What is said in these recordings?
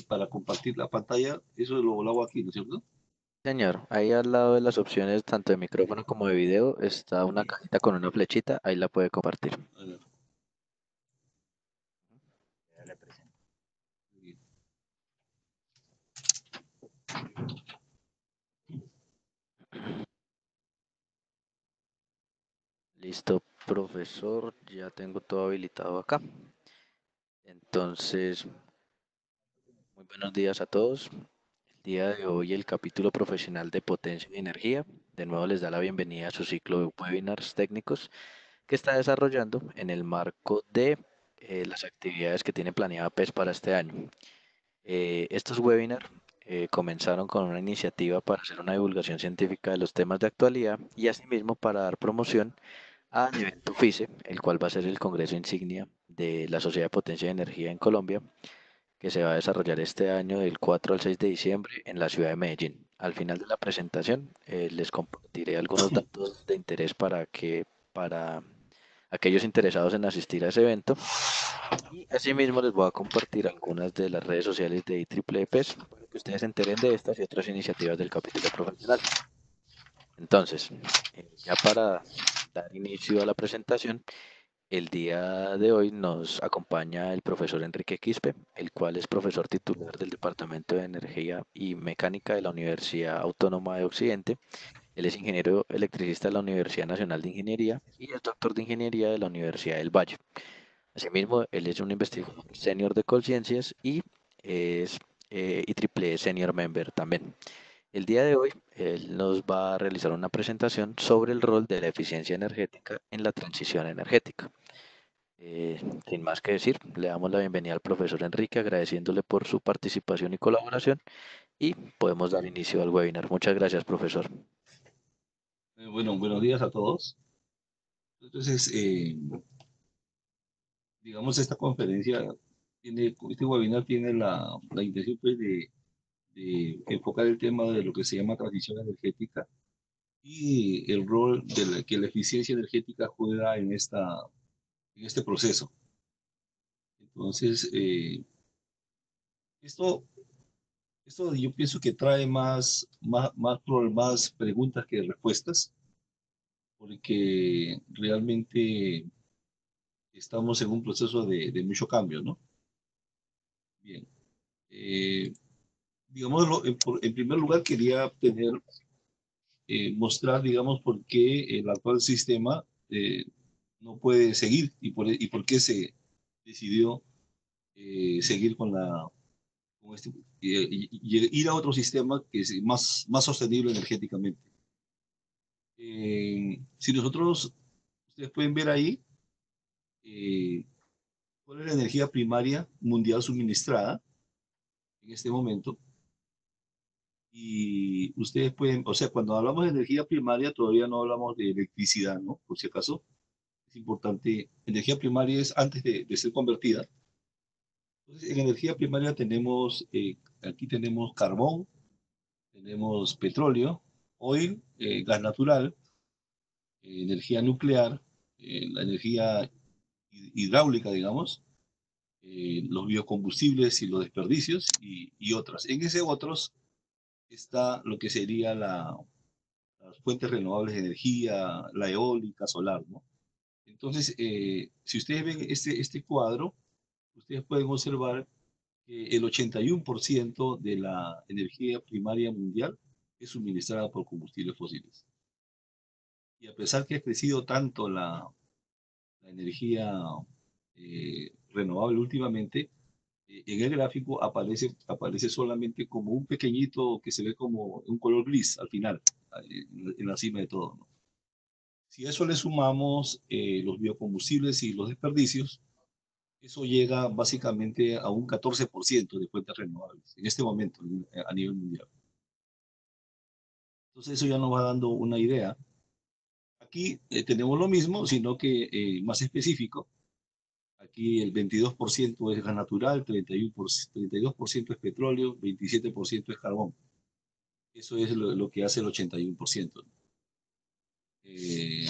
para compartir la pantalla, eso lo hago aquí, ¿no es cierto? Señor, ahí al lado de las opciones tanto de micrófono como de video está una Aquí. cajita con una flechita, ahí la puede compartir. A ver, Ya le presento. aquí. Listo, profesor, ya tengo todo habilitado acá. Entonces, muy buenos días a todos. El día de hoy el capítulo profesional de potencia y energía de nuevo les da la bienvenida a su ciclo de webinars técnicos que está desarrollando en el marco de las actividades que tiene planeada PES para este año. Estos webinars comenzaron con una iniciativa para hacer una divulgación científica de los temas de actualidad y asimismo para dar promoción al evento FICE, el cual va a ser el Congreso Insignia de la Sociedad de Potencia y Energía en Colombia, que se va a desarrollar este año del 4 al 6 de diciembre en la ciudad de Medellín. Al final de la presentación les compartiré algunos datos de interés para aquellos interesados en asistir a ese evento. Y asimismo les voy a compartir algunas de las redes sociales de IEEE para que ustedes se enteren de estas y otras iniciativas del capítulo profesional. Entonces, ya para dar inicio a la presentación, el día de hoy nos acompaña el profesor Enrique Quispe, el cual es profesor titular del Departamento de Energía y Mecánica de la Universidad Autónoma de Occidente. Él es ingeniero electricista de la Universidad Nacional de Ingeniería y es doctor de Ingeniería de la Universidad del Valle. Asimismo, él es un investigador senior de Colciencias y es IEEE Senior Member también. El día de hoy, él nos va a realizar una presentación sobre el rol de la eficiencia energética en la transición energética. Sin más que decir, le damos la bienvenida al profesor Enrique, agradeciéndole por su participación y colaboración y podemos dar inicio al webinar. Muchas gracias, profesor. Bueno, buenos días a todos. Entonces, digamos, esta conferencia este webinar tiene la intención pues, de enfocar el tema de lo que se llama transición energética y el rol que la eficiencia energética juega en este proceso. Entonces, esto, esto yo pienso que trae más preguntas que respuestas, porque realmente estamos en un proceso de mucho cambio, ¿no? Bien. Eh, Digámoslo, en primer lugar quería mostrar, digamos, por qué el actual sistema no puede seguir y por qué se decidió seguir con este, ir a otro sistema que es más sostenible energéticamente. Si nosotros, ustedes pueden ver ahí, eh, cuál es la energía primaria mundial suministrada en este momento. Y ustedes pueden, o sea, cuando hablamos de energía primaria, todavía no hablamos de electricidad, ¿no? Por si acaso, es importante. Energía primaria es antes de ser convertida. Entonces, en energía primaria aquí tenemos carbón, tenemos petróleo, oil, gas natural, energía nuclear, la energía hidráulica, digamos, los biocombustibles y los desperdicios y otras. En ese otros está lo que sería las fuentes renovables de energía, la eólica, solar, ¿no? Entonces, si ustedes ven este cuadro, ustedes pueden observar que el 81% de la energía primaria mundial es suministrada por combustibles fósiles. Y a pesar que ha crecido tanto la energía renovable últimamente, en el gráfico aparece solamente como un pequeñito que se ve como un color gris al final, en la cima de todo, ¿no? Si a eso le sumamos los biocombustibles y los desperdicios, eso llega básicamente a un 14% de fuentes renovables en este momento a nivel mundial. Entonces eso ya nos va dando una idea. Aquí tenemos lo mismo, sino que más específico. Aquí el 22% es gas natural, 32% es petróleo, 27% es carbón. Eso es lo que hace el 81%. Eh,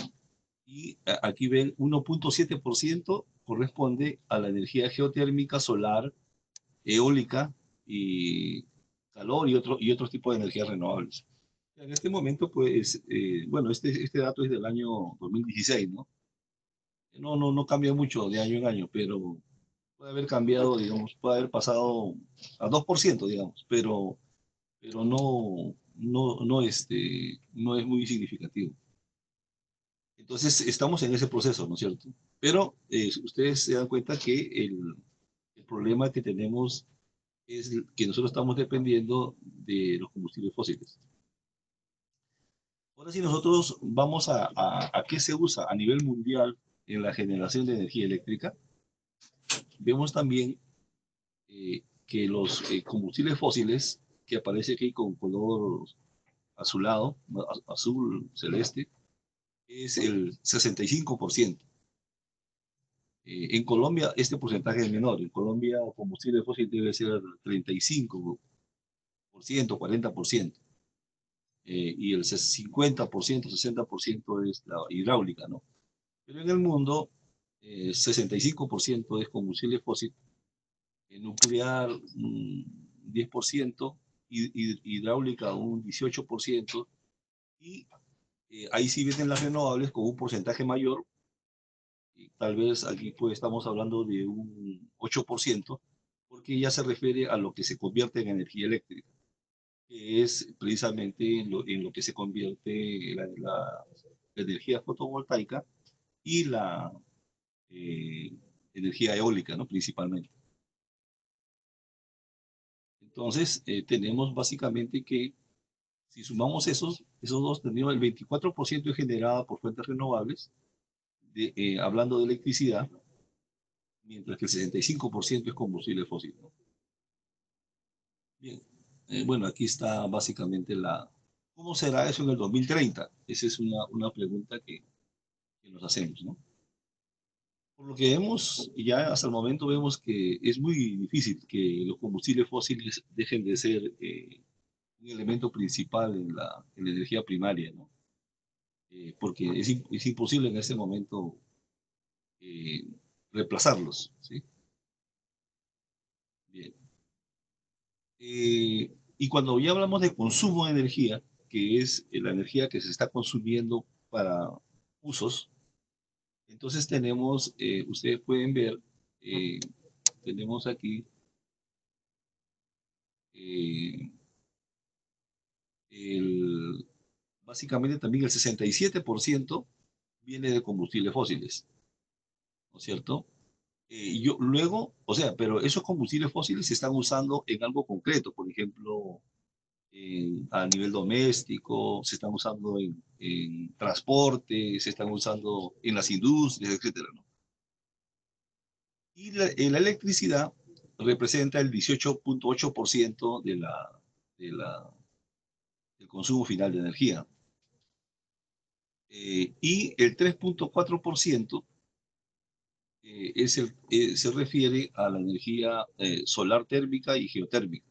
Aquí ven 1,7% corresponde a la energía geotérmica, solar, eólica y calor y otros tipos de energías renovables. En este momento, pues, bueno, este dato es del año 2016, ¿no? No cambia mucho de año en año, pero puede haber cambiado, digamos, puede haber pasado a 2%, digamos, pero no es muy significativo. Entonces, estamos en ese proceso, ¿no es cierto? Pero ustedes se dan cuenta que el problema que tenemos es que nosotros estamos dependiendo de los combustibles fósiles. Ahora, si nosotros vamos a qué se usa a nivel mundial en la generación de energía eléctrica, vemos también que los combustibles fósiles, que aparece aquí con color azulado, azul celeste, es el 65%. En Colombia este porcentaje es menor. En Colombia combustible fósil debe ser 35%, 40%. Y el 50%, 60% es la hidráulica, ¿no? Pero en el mundo, 65% es combustible fósil, nuclear 10%, hidráulica un 18%, y ahí sí vienen las renovables con un porcentaje mayor, y tal vez aquí pues estamos hablando de un 8%, porque ya se refiere a lo que se convierte en energía eléctrica, que es precisamente en lo que se convierte la energía fotovoltaica y la eh, energía eólica, ¿no? Principalmente. Entonces, tenemos básicamente que, si sumamos esos dos, tenemos el 24% es generada por fuentes renovables, hablando de electricidad, mientras que el 65% es combustible fósil, ¿no? Bien, bueno, aquí está básicamente ¿cómo será eso en el 2030? Esa es una pregunta que nos hacemos, ¿no? Por lo que vemos, ya hasta el momento vemos que es muy difícil que los combustibles fósiles dejen de ser un elemento principal en la energía primaria, ¿no? Porque es imposible en este momento eh, reemplazarlos, ¿sí? Bien. Y cuando ya hablamos de consumo de energía, que es la energía que se está consumiendo para usos, entonces tenemos, ustedes pueden ver, eh, tenemos aquí eh, el, básicamente también el 67% viene de combustibles fósiles, ¿no es cierto? Luego, o sea, pero esos combustibles fósiles se están usando en algo concreto, por ejemplo, a nivel doméstico, se están usando en transporte, se están usando en las industrias, etcétera, ¿no? Y la electricidad representa el 18.8% de del consumo final de energía. Y el 3.4% se refiere a la energía solar térmica y geotérmica.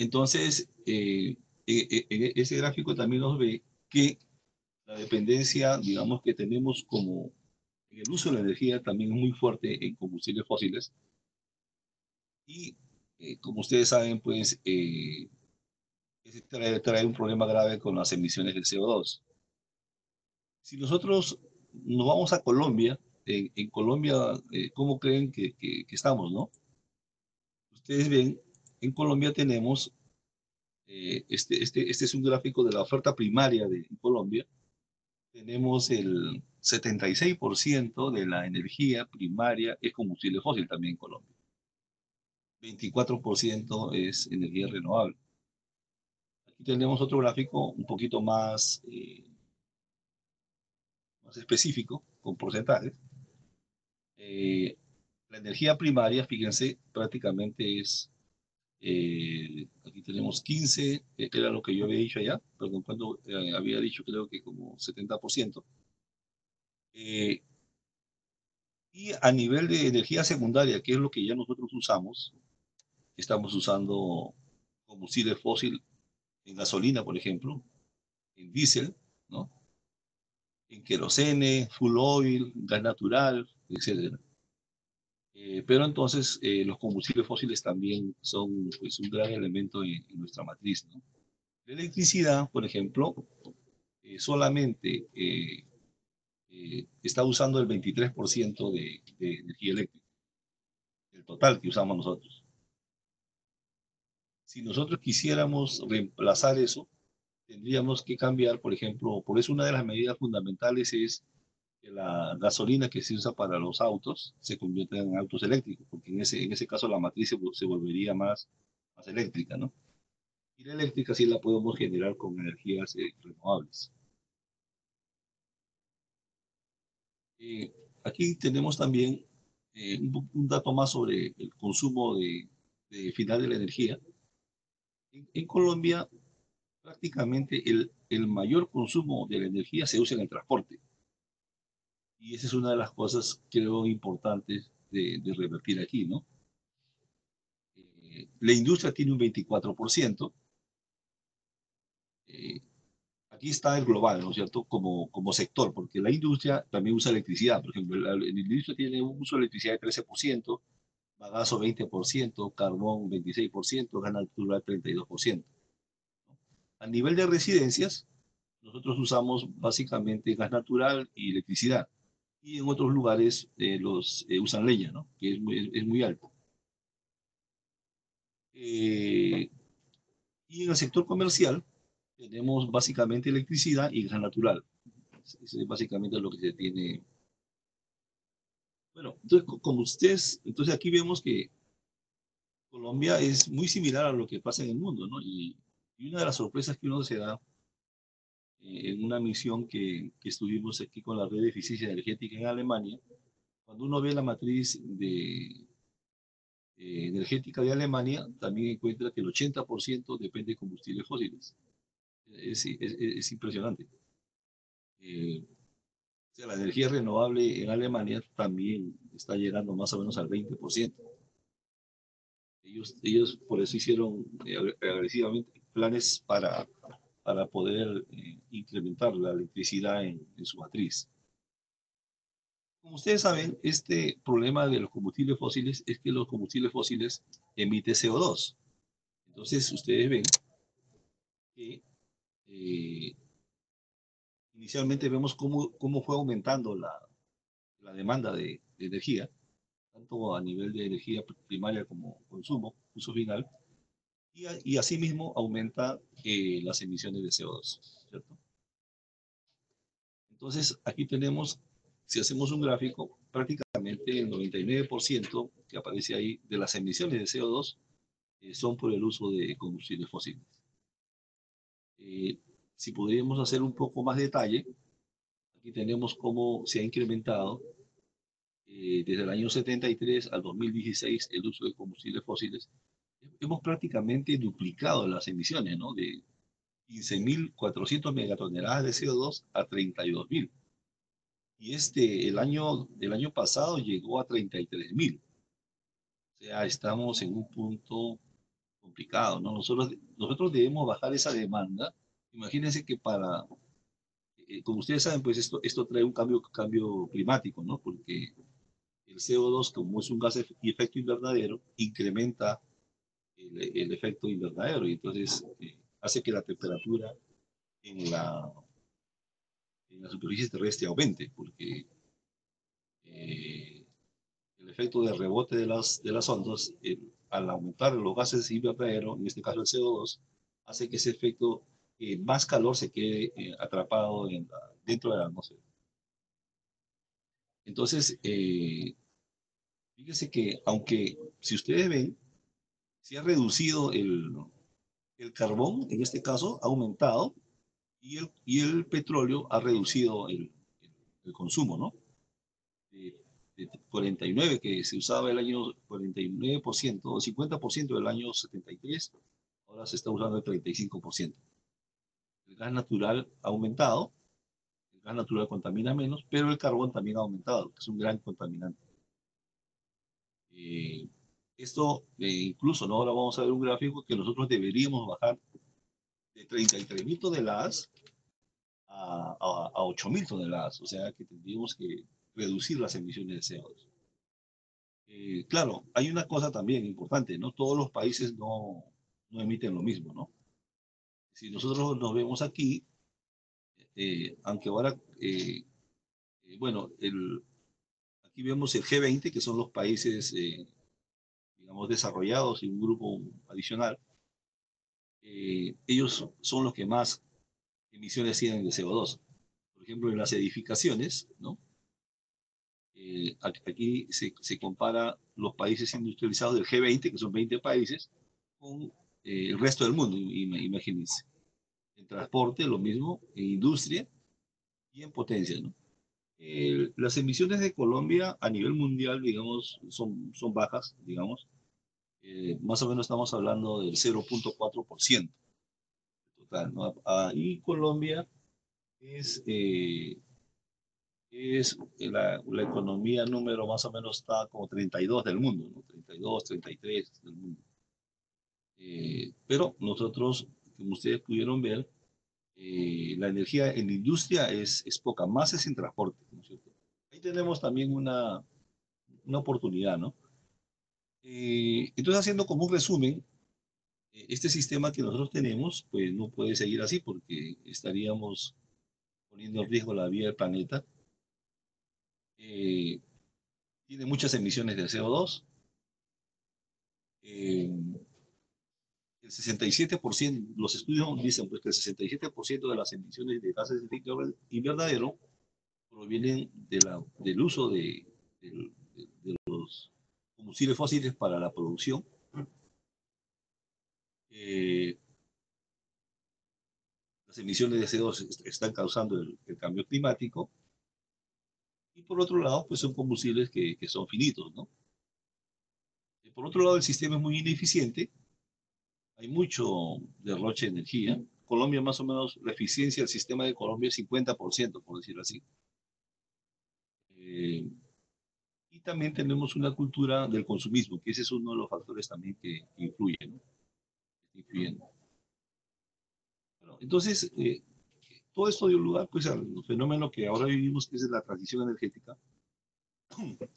Entonces, en ese gráfico también nos ve que la dependencia, digamos, que tenemos como en el uso de la energía también es muy fuerte en combustibles fósiles. Y como ustedes saben, pues ese trae un problema grave con las emisiones de CO2. Si nosotros nos vamos a Colombia, en Colombia, ¿cómo creen que estamos, no? Ustedes ven, en Colombia tenemos, este es un gráfico de la oferta primaria de Colombia. Tenemos el 76% de la energía primaria es combustible fósil también en Colombia. 24% es energía renovable. Aquí tenemos otro gráfico un poquito más específico, con porcentajes. Eh, la energía primaria, fíjense, prácticamente aquí tenemos 15, que era lo que yo había dicho allá, perdón, cuando había dicho creo que como 70%. Y a nivel de energía secundaria, que es lo que ya nosotros usamos, estamos usando combustible fósil en gasolina, por ejemplo, en diésel, ¿no? En querosene, full oil, gas natural, etcétera. Pero entonces los combustibles fósiles también son pues, un gran elemento en nuestra matriz, ¿no? La electricidad, por ejemplo, solamente está usando el 23% de energía eléctrica, el total que usamos nosotros. Si nosotros quisiéramos reemplazar eso, tendríamos que cambiar, por ejemplo, por eso una de las medidas fundamentales es que la gasolina que se usa para los autos se convierta en autos eléctricos, porque en ese caso la matriz se volvería más eléctrica, ¿no? Y la eléctrica sí la podemos generar con energías renovables. Eh, Aquí tenemos también un dato más sobre el consumo de final de la energía. En Colombia, prácticamente el mayor consumo de la energía se usa en el transporte. Y esa es una de las cosas, creo, importantes de revertir aquí, ¿no? La industria tiene un 24%. eh, Aquí está el global, ¿no es cierto? Como sector, porque la industria también usa electricidad. Por ejemplo, la industria tiene un uso de electricidad de 13%, bagazo 20%, carbón 26%, gas natural 32%. A nivel de residencias, nosotros usamos básicamente gas natural y electricidad. Y en otros lugares usan leña, ¿no? Que es muy alto. Eh, y en el sector comercial tenemos básicamente electricidad y gas natural. Eso es básicamente lo que se tiene. Bueno, entonces, como ustedes, entonces aquí vemos que Colombia es muy similar a lo que pasa en el mundo, ¿no? Y una de las sorpresas que uno se da en una misión que estuvimos aquí con la red de eficiencia energética en Alemania, cuando uno ve la matriz energética de Alemania, también encuentra que el 80% depende de combustibles fósiles. Es impresionante. O sea, la energía renovable en Alemania también está llegando más o menos al 20%. Ellos por eso hicieron agresivamente planes para poder incrementar la electricidad en su matriz. Como ustedes saben, este problema de los combustibles fósiles es que los combustibles fósiles emiten CO2. Entonces, ustedes ven que eh, inicialmente vemos cómo fue aumentando la demanda de energía, tanto a nivel de energía primaria como consumo, uso final, y asimismo aumenta las emisiones de CO2, ¿cierto? Entonces, aquí tenemos, si hacemos un gráfico, prácticamente el 99% que aparece ahí de las emisiones de CO2 son por el uso de combustibles fósiles. Eh, si podríamos hacer un poco más detalle, aquí tenemos cómo se ha incrementado desde el año 73 al 2016 el uso de combustibles fósiles. Hemos prácticamente duplicado las emisiones, ¿no? De 15.400 megatoneladas de CO2 a 32.000. Y el año pasado llegó a 33.000. O sea, estamos en un punto complicado, ¿no? Nosotros debemos bajar esa demanda. Imagínense que como ustedes saben, pues esto trae un cambio climático, ¿no? Porque el CO2, como es un gas de efecto invernadero, incrementa el efecto invernadero y entonces hace que la temperatura en en la superficie terrestre aumente, porque eh, el efecto de rebote de las ondas, al aumentar los gases de invernadero, en este caso el CO2, hace que ese efecto, más calor se quede atrapado dentro de la atmósfera. Entonces, fíjense que aunque si ustedes ven, se ha reducido el carbón, en este caso, ha aumentado, y el petróleo ha reducido el consumo, ¿no? De, de 49 que se usaba el año 49% o 50% del año 73, ahora se está usando el 35%. El gas natural ha aumentado, el gas natural contamina menos, pero el carbón también ha aumentado, que es un gran contaminante. Eh, Esto incluso, ¿no? Ahora vamos a ver un gráfico que nosotros deberíamos bajar de 33.000 toneladas a 8.000 toneladas, o sea que tendríamos que reducir las emisiones de CO2. Claro, hay una cosa también importante, ¿no? Todos los países no emiten lo mismo, ¿no? Si nosotros nos vemos aquí, aunque ahora, bueno, aquí vemos el G20, que son los países, digamos, desarrollados y un grupo adicional. Ellos son los que más emisiones tienen de CO2. Por ejemplo, en las edificaciones, ¿no? Aquí se compara los países industrializados del G20, que son 20 países, con el resto del mundo, imagínense. En transporte, lo mismo, en industria y en potencia, ¿no? Las emisiones de Colombia a nivel mundial, digamos, son bajas, digamos. Más o menos estamos hablando del 0,4% total, ¿no? Y Colombia es, es la economía número más o menos está como 32 del mundo, ¿no? 32, 33 del mundo. Pero nosotros, como ustedes pudieron ver, la energía en la industria es poca, más es en transporte, ¿no es cierto? Ahí tenemos también una oportunidad, ¿no? Entonces, haciendo como un resumen, este sistema que nosotros tenemos, pues no puede seguir así porque estaríamos poniendo en riesgo la vida del planeta. Eh, Tiene muchas emisiones de CO2. Eh, el 67%, los estudios dicen pues, que el 67% de las emisiones de gases de efecto invernadero provienen del uso de los combustibles fósiles para la producción. Eh, las emisiones de CO2 están causando el cambio climático y por otro lado, pues son combustibles que son finitos, ¿no? Y por otro lado, el sistema es muy ineficiente, hay mucho derroche de energía. Colombia, más o menos, la eficiencia del sistema de Colombia es 50%, por decirlo así. Eh, y también tenemos una cultura del consumismo, que ese es uno de los factores también que influyen, ¿no? Que influyen. Bueno, entonces, todo esto dio lugar pues, al fenómeno que ahora vivimos, que es la transición energética,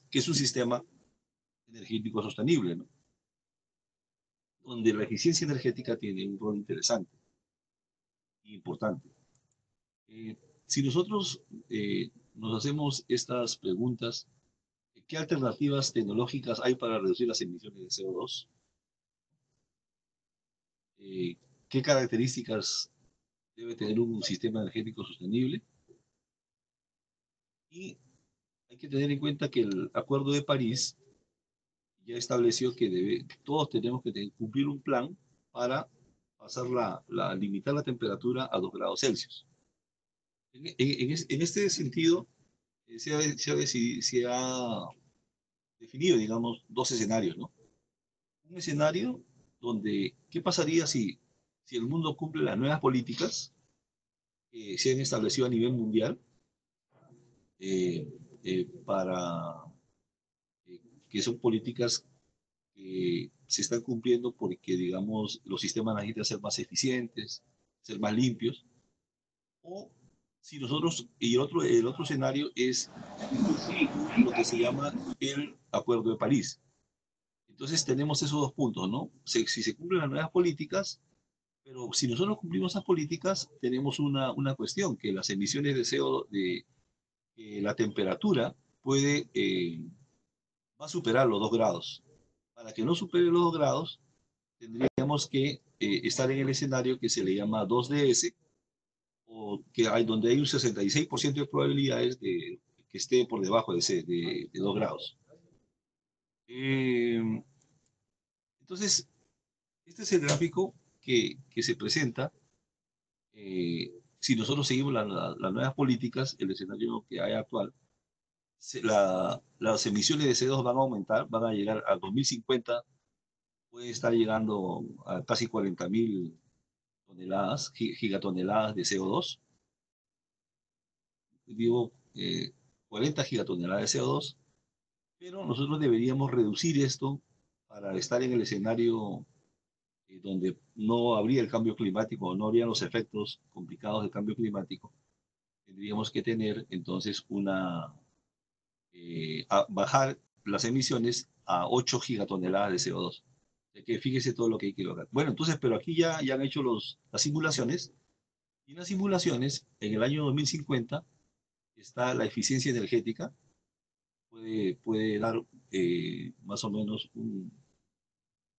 que es un sistema energético sostenible, ¿no? Donde la eficiencia energética tiene un rol interesante e importante. Eh, si nosotros nos hacemos estas preguntas, ¿qué alternativas tecnológicas hay para reducir las emisiones de CO2? ¿Qué características debe tener un sistema energético sostenible? Y hay que tener en cuenta que el Acuerdo de París ya estableció que todos tenemos que cumplir un plan para pasar limitar la temperatura a 2 grados Celsius. En este sentido, se ha definido, digamos, dos escenarios, ¿no? Un escenario donde, ¿qué pasaría si el mundo cumple las nuevas políticas que se han establecido a nivel mundial eh, para que son políticas que se están cumpliendo porque, digamos, los sistemas necesitan ser más eficientes, ser más limpios? O si nosotros, y el otro escenario es incumplir lo que se llama el Acuerdo de París. Entonces tenemos esos dos puntos, ¿no? Si se cumplen las nuevas políticas, pero si nosotros cumplimos esas políticas, tenemos una cuestión, que las emisiones de CO2, la temperatura va a superar los 2 grados. Para que no supere los 2 grados, tendríamos que estar en el escenario que se le llama 2DS, o que hay, donde hay un 66% de probabilidades de que esté por debajo de 2 grados. Eh, entonces, este es el gráfico que se presenta. Si nosotros seguimos las nuevas políticas, el escenario que hay actual, las emisiones de CO2 van a aumentar, van a llegar a 2050, puede estar llegando a casi 40.000 toneladas, gigatoneladas de CO2. Digo, 40 gigatoneladas de CO2, pero nosotros deberíamos reducir esto para estar en el escenario donde no habría el cambio climático, no habrían los efectos complicados del cambio climático. Tendríamos que tener entonces bajar las emisiones a 8 gigatoneladas de CO2. De que fíjese todo lo que hay que lograr. Bueno, entonces, pero aquí ya han hecho las simulaciones, y en las simulaciones, en el año 2050, está la eficiencia energética, puede dar más o menos un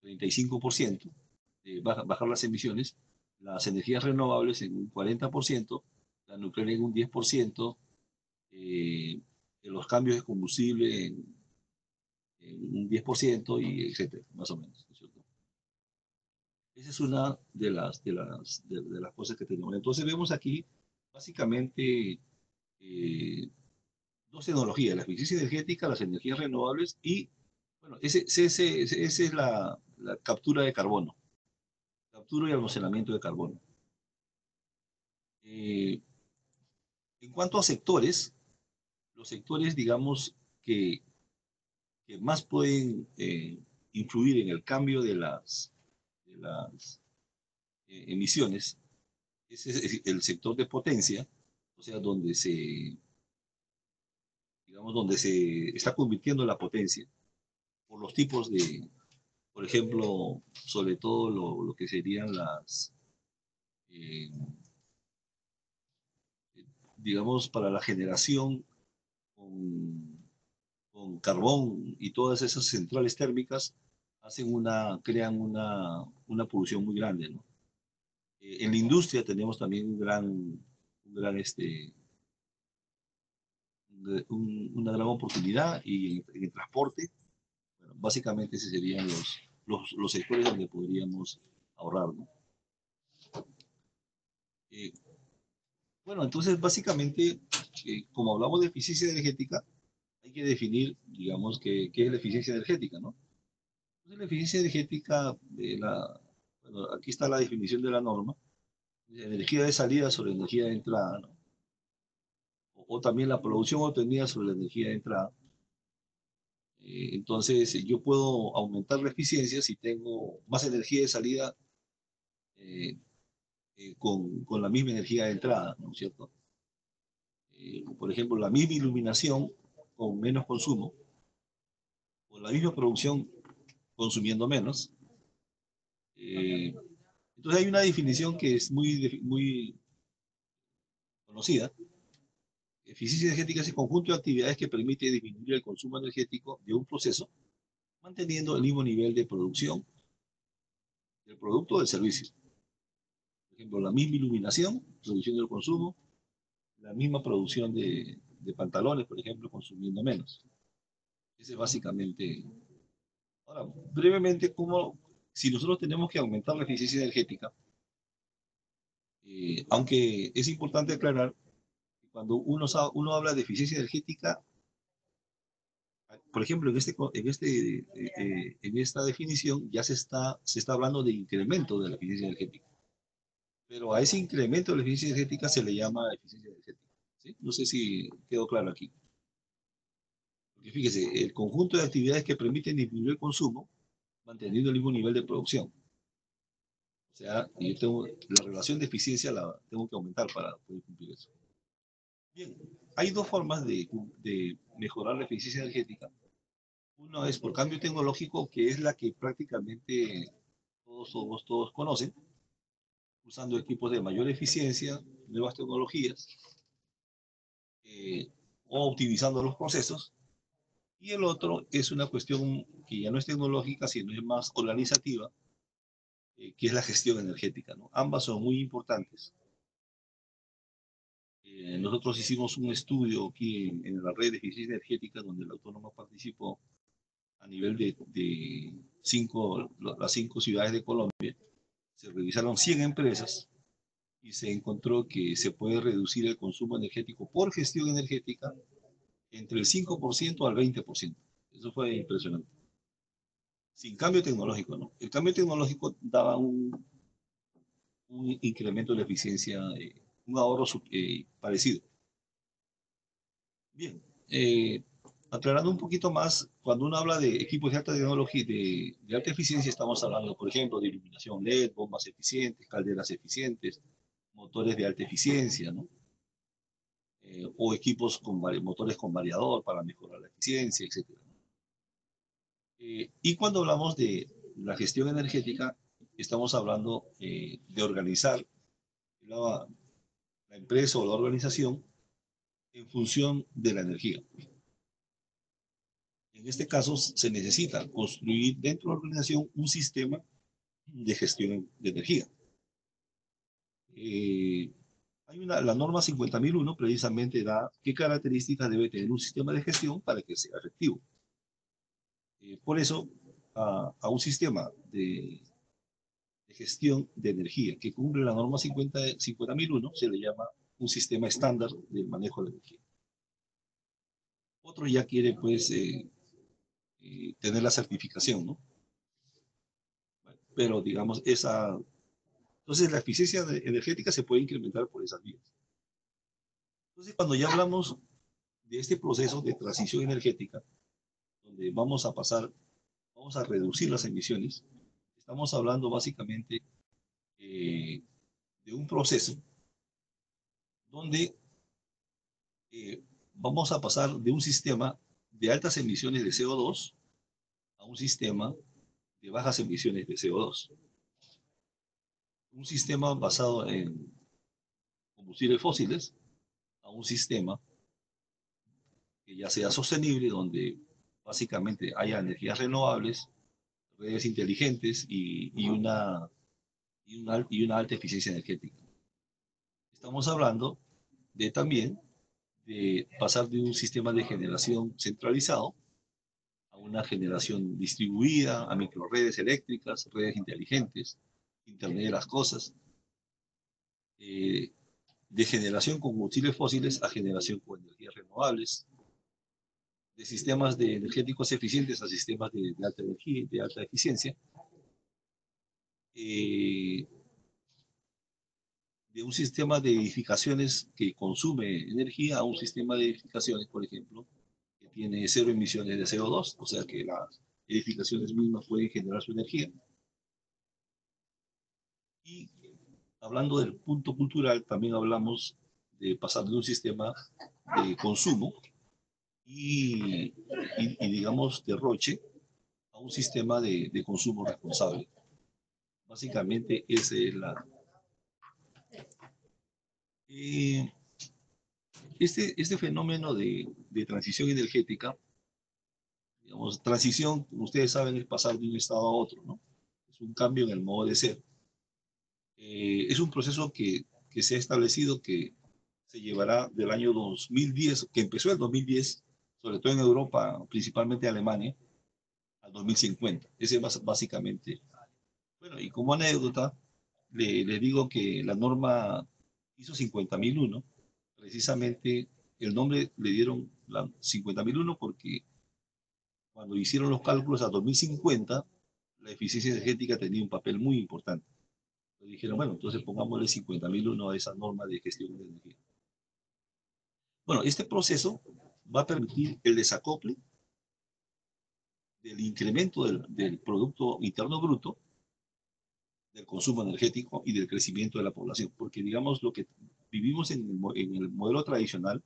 35%, bajar las emisiones, las energías renovables en un 40%, la nuclear en un 10%, los cambios de combustible en un 10%, y etcétera, más o menos, ¿no es cierto? Esa es una de las cosas que tenemos. Entonces vemos aquí básicamente dos tecnologías: la eficiencia energética, las energías renovables y, bueno, ese es la captura de carbono, captura y almacenamiento de carbono. Eh, en cuanto a sectores, los sectores, digamos, que más pueden influir en el cambio de las emisiones, ese es el sector de potencia, o sea, donde se está convirtiendo la potencia por los tipos de, por ejemplo, sobre todo lo que serían eh, digamos, para la generación con, con carbón, y todas esas centrales térmicas crean una polución muy grande, ¿no? En la industria tenemos también una gran oportunidad, y en el transporte, bueno, básicamente esos serían los sectores donde podríamos ahorrar, ¿no? Eh, bueno, entonces básicamente, como hablamos de eficiencia energética, hay que definir, digamos, qué es la eficiencia energética, ¿no? Entonces, la eficiencia energética, bueno, aquí está la definición de la norma: energía de salida sobre energía de entrada, ¿no? O también la producción obtenida sobre la energía de entrada. Entonces, yo puedo aumentar la eficiencia si tengo más energía de salida eh, con la misma energía de entrada, ¿no es cierto? Por ejemplo, la misma iluminación con menos consumo, o la misma producción consumiendo menos. Eh, entonces, hay una definición que es muy conocida: eficiencia energética es el conjunto de actividades que permite disminuir el consumo energético de un proceso, manteniendo el mismo nivel de producción del producto o del servicio. Por ejemplo, la misma iluminación, reduciendo el consumo; la misma producción de pantalones, por ejemplo, consumiendo menos. Ese es básicamente. Ahora, brevemente, si nosotros tenemos que aumentar la eficiencia energética, aunque es importante aclarar que cuando uno habla de eficiencia energética, por ejemplo, en esta definición ya se está hablando de incremento de la eficiencia energética, pero a ese incremento de la eficiencia energética se le llama eficiencia energética, ¿sí? No sé si quedó claro aquí. Porque fíjese, el conjunto de actividades que permiten disminuir el consumo, manteniendo el mismo nivel de producción. O sea, yo tengo la relación de eficiencia, la tengo que aumentar para poder cumplir eso. Bien, hay dos formas de mejorar la eficiencia energética. Uno es por cambio tecnológico, que es la que prácticamente todos conocen, usando equipos de mayor eficiencia, nuevas tecnologías, o optimizando los procesos. Y el otro es una cuestión que ya no es tecnológica, sino es más organizativa, que es la gestión energética, ¿no? Ambas son muy importantes. Nosotros hicimos un estudio aquí en la red de eficiencia energética, donde la autónoma participó a nivel de las 5 ciudades de Colombia. Se revisaron 100 empresas y se encontró que se puede reducir el consumo energético por gestión energética entre el 5% al 20%. Eso fue impresionante. Sin cambio tecnológico, ¿no? El cambio tecnológico daba un incremento de la eficiencia, un ahorro parecido. Bien, aclarando un poquito más, cuando uno habla de equipos de alta tecnología, de alta eficiencia, estamos hablando, por ejemplo, de iluminación LED, bombas eficientes, calderas eficientes, motores de alta eficiencia, ¿no? O equipos con motores con variador para mejorar la eficiencia, etc. Y cuando hablamos de la gestión energética, estamos hablando de organizar la, la empresa o la organización en función de la energía. En este caso, se necesita construir dentro de la organización un sistema de gestión de energía. Eh, la norma 50.001 precisamente da qué características debe tener un sistema de gestión para que sea efectivo. Por eso, a un sistema de gestión de energía que cumple la norma 50.001 se le llama un sistema estándar del manejo de energía. Otro ya quiere, pues, tener la certificación, ¿no? Pero, digamos, entonces la eficiencia energética se puede incrementar por esas vías. Entonces, cuando ya hablamos de este proceso de transición energética, donde vamos a reducir las emisiones, estamos hablando básicamente de un proceso donde vamos a pasar de un sistema de altas emisiones de CO2 a un sistema de bajas emisiones de CO2. Un sistema basado en combustibles fósiles a un sistema que ya sea sostenible, donde básicamente haya energías renovables, redes inteligentes y una alta eficiencia energética. Estamos hablando de también de pasar de un sistema de generación centralizado a una generación distribuida, a microredes eléctricas, redes inteligentes, Internet de las cosas, eh, de generación con combustibles fósiles a generación con energías renovables, de sistemas de energéticos eficientes a sistemas de alta energía, de alta eficiencia, eh, de un sistema de edificaciones que consume energía a un sistema de edificaciones, por ejemplo, que tiene cero emisiones de CO2, o sea que las edificaciones mismas pueden generar su energía. Y hablando del punto cultural, también hablamos de pasar de un sistema de consumo y digamos, derroche a un sistema de consumo responsable. Básicamente, esa es la... Eh, este fenómeno de transición energética, digamos, transición, como ustedes saben, es pasar de un estado a otro, ¿no? Es un cambio en el modo de ser. Es un proceso que se ha establecido que se llevará del año 2010, que empezó el 2010, sobre todo en Europa, principalmente Alemania, al 2050. Ese es básicamente. Bueno, y como anécdota, le digo que la norma ISO 50.001, precisamente el nombre le dieron la 50.001 porque cuando hicieron los cálculos a 2050, la eficiencia energética tenía un papel muy importante. Entonces dijeron, bueno, entonces pongámosle 50.001 a esa norma de gestión de energía. Bueno, este proceso va a permitir el desacople del incremento del Producto Interno Bruto, del consumo energético y del crecimiento de la población. Porque, digamos, lo que vivimos en el modelo tradicional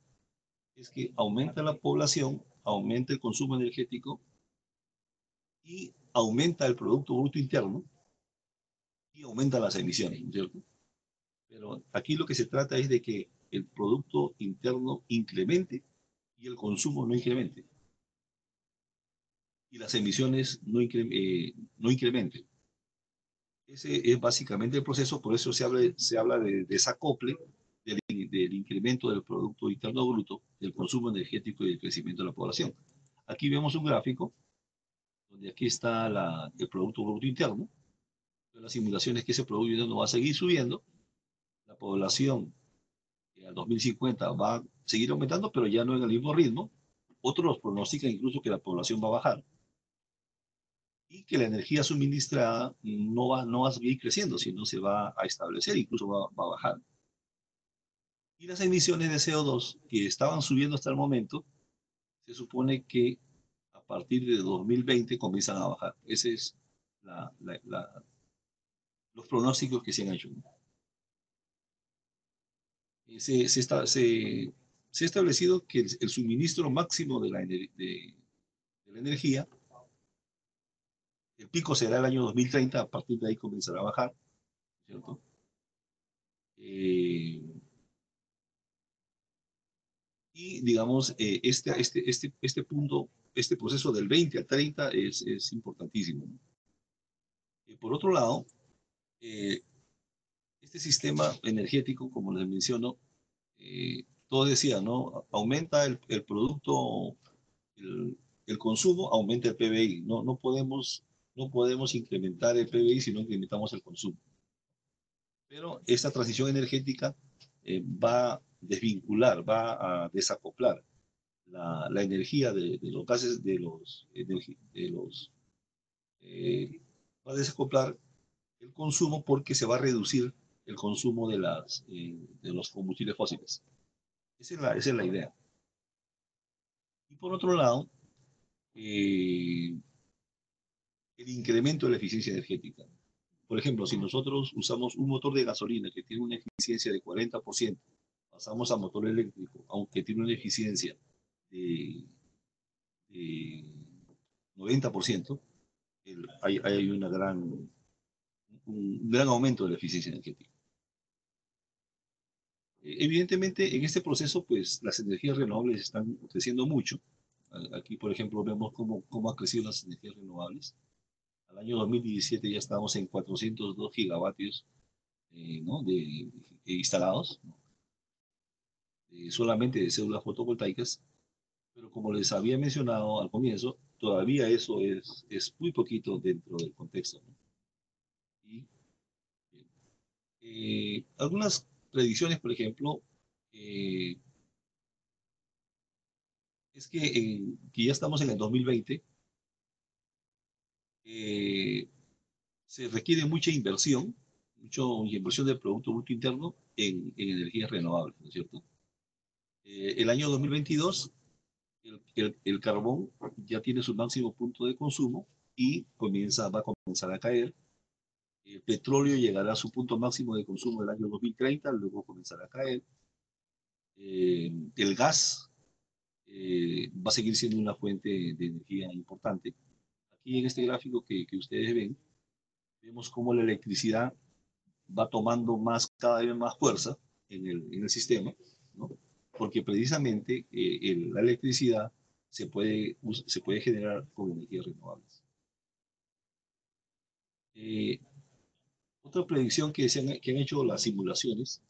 es que aumenta la población, aumenta el consumo energético y aumenta el Producto Bruto Interno y aumenta las emisiones, ¿no es cierto? Pero aquí lo que se trata es de que el Producto Interno incremente y el consumo no incremente. Y las emisiones no incrementen. Ese es básicamente el proceso, por eso se habla de desacople del incremento del Producto Interno Bruto, del consumo energético y del crecimiento de la población. Aquí vemos un gráfico donde aquí está el Producto Bruto Interno, las simulaciones que ese Producto Interno va a seguir subiendo, la población al 2050 va a seguir aumentando, pero ya no en el mismo ritmo. Otros pronostican incluso que la población va a bajar y que la energía suministrada no va a seguir creciendo, sino se va a establecer, incluso va a bajar. Y las emisiones de CO2 que estaban subiendo hasta el momento, se supone que a partir de 2020 comienzan a bajar. Ese es los pronósticos que se han hecho. Se ha establecido que el suministro máximo de la energía El pico será el año 2030, a partir de ahí comenzará a bajar, ¿cierto? Eh, y digamos, este punto, este proceso del 20 al 30 es importantísimo, ¿no? Por otro lado, eh, este sistema energético, como les menciono, todo decía, ¿no? Aumenta el producto, el consumo, aumenta el PBI. No podemos incrementar el PBI si no incrementamos el consumo. Pero esta transición energética va a desvincular, va a desacoplar la energía de los gases, eh, va a desacoplar el consumo porque se va a reducir el consumo de los combustibles fósiles. Esa es la idea. Y por otro lado, eh, el incremento de la eficiencia energética. Por ejemplo, si nosotros usamos un motor de gasolina que tiene una eficiencia de 40%, pasamos a motor eléctrico, aunque tiene una eficiencia de, de 90%, hay un gran aumento de la eficiencia energética. Evidentemente, en este proceso, pues las energías renovables están creciendo mucho. Aquí, por ejemplo, vemos cómo han crecido las energías renovables. Al año 2017 ya estamos en 402 gigavatios, ¿no? Instalados, ¿no? Solamente de células fotovoltaicas, pero como les había mencionado al comienzo, todavía eso es muy poquito dentro del contexto, ¿no? Y algunas predicciones, por ejemplo, eh, es que ya estamos en el 2020, eh, se requiere mucha inversión del Producto Bruto Interno en energías renovables, ¿no es cierto? El año 2022, el carbón ya tiene su máximo punto de consumo y va a comenzar a caer. El petróleo llegará a su punto máximo de consumo el año 2030, luego comenzará a caer. El gas va a seguir siendo una fuente de energía importante. Aquí en este gráfico que ustedes ven, vemos cómo la electricidad va tomando cada vez más fuerza en el sistema, ¿no? Porque precisamente la electricidad se puede generar con energías renovables. Eh, Otra predicción que han hecho las simulaciones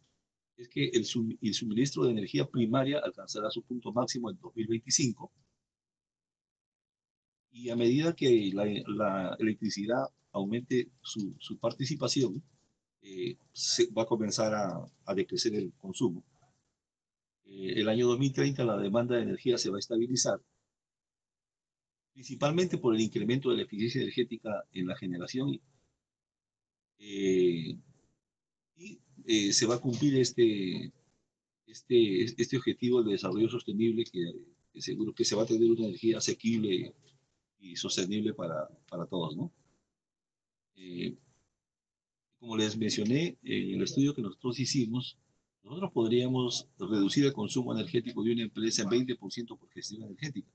es que el suministro de energía primaria alcanzará su punto máximo en 2025 y a medida que la electricidad aumente su participación, se va a comenzar a decrecer el consumo. El año 2030 la demanda de energía se va a estabilizar, principalmente por el incremento de la eficiencia energética en la generación, eh, y se va a cumplir este objetivo de desarrollo sostenible que seguro que se va a tener una energía asequible y sostenible para todos, ¿no? Eh, Como les mencioné, en el estudio que nosotros hicimos, nosotros podríamos reducir el consumo energético de una empresa en 20% por gestión energética,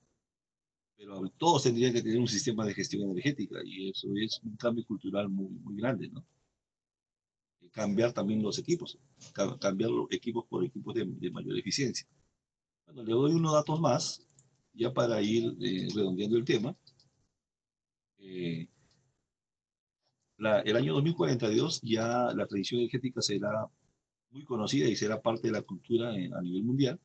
pero todos tendrían que tener un sistema de gestión energética y eso es un cambio cultural muy, muy grande, ¿no? Cambiar también los equipos, cambiar los equipos por equipos de mayor eficiencia. Bueno, le doy unos datos más, ya para ir redondeando el tema. Eh, el año 2042 ya la transición energética será muy conocida y será parte de la cultura a nivel mundial.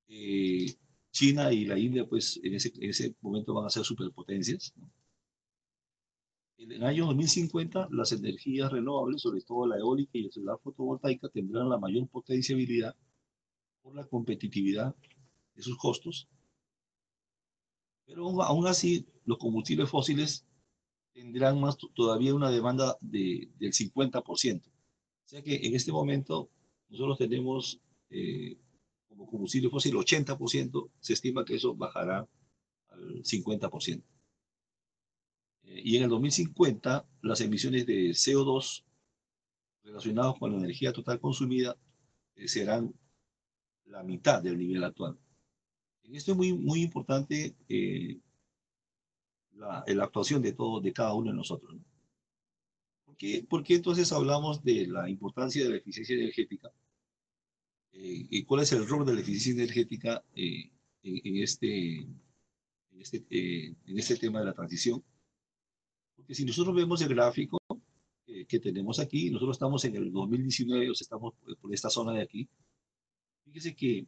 Eh, China y la India, pues en ese momento van a ser superpotencias, ¿no? En el año 2050, las energías renovables, sobre todo la eólica y la solar fotovoltaica, tendrán la mayor potenciabilidad por la competitividad de sus costos, pero aún así los combustibles fósiles tendrán todavía una demanda del 50%. O sea que en este momento nosotros tenemos como combustible fósil 80%, se estima que eso bajará al 50%. Y en el 2050 las emisiones de CO2 relacionadas con la energía total consumida serán la mitad del nivel actual. En esto es muy, muy importante la actuación de todo, de cada uno de nosotros, ¿no? ¿Por qué entonces hablamos de la importancia de la eficiencia energética? ¿Y cuál es el rol de la eficiencia energética en este tema de la transición? Porque si nosotros vemos el gráfico que tenemos aquí, nosotros estamos en el 2019, o sea, estamos por esta zona de aquí. Fíjese que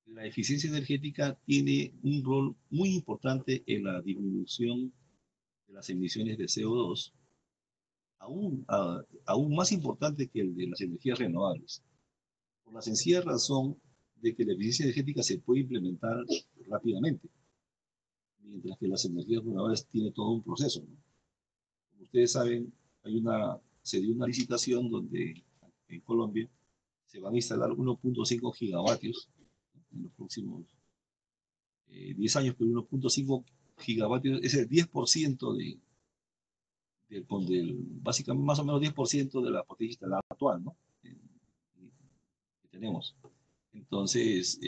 la eficiencia energética tiene un rol muy importante en la disminución de las emisiones de CO2, aún más importante que el de las energías renovables, por la sencilla razón de que la eficiencia energética se puede implementar rápidamente, mientras que las energías renovables tienen todo un proceso, ¿no? Como ustedes saben, se dio una licitación donde en Colombia se van a instalar 1.5 gigavatios en los próximos 10 años, pero 1.5 gigavatios es el 10% básicamente más o menos 10% de la potencia instalada actual, ¿no? Que tenemos. Entonces,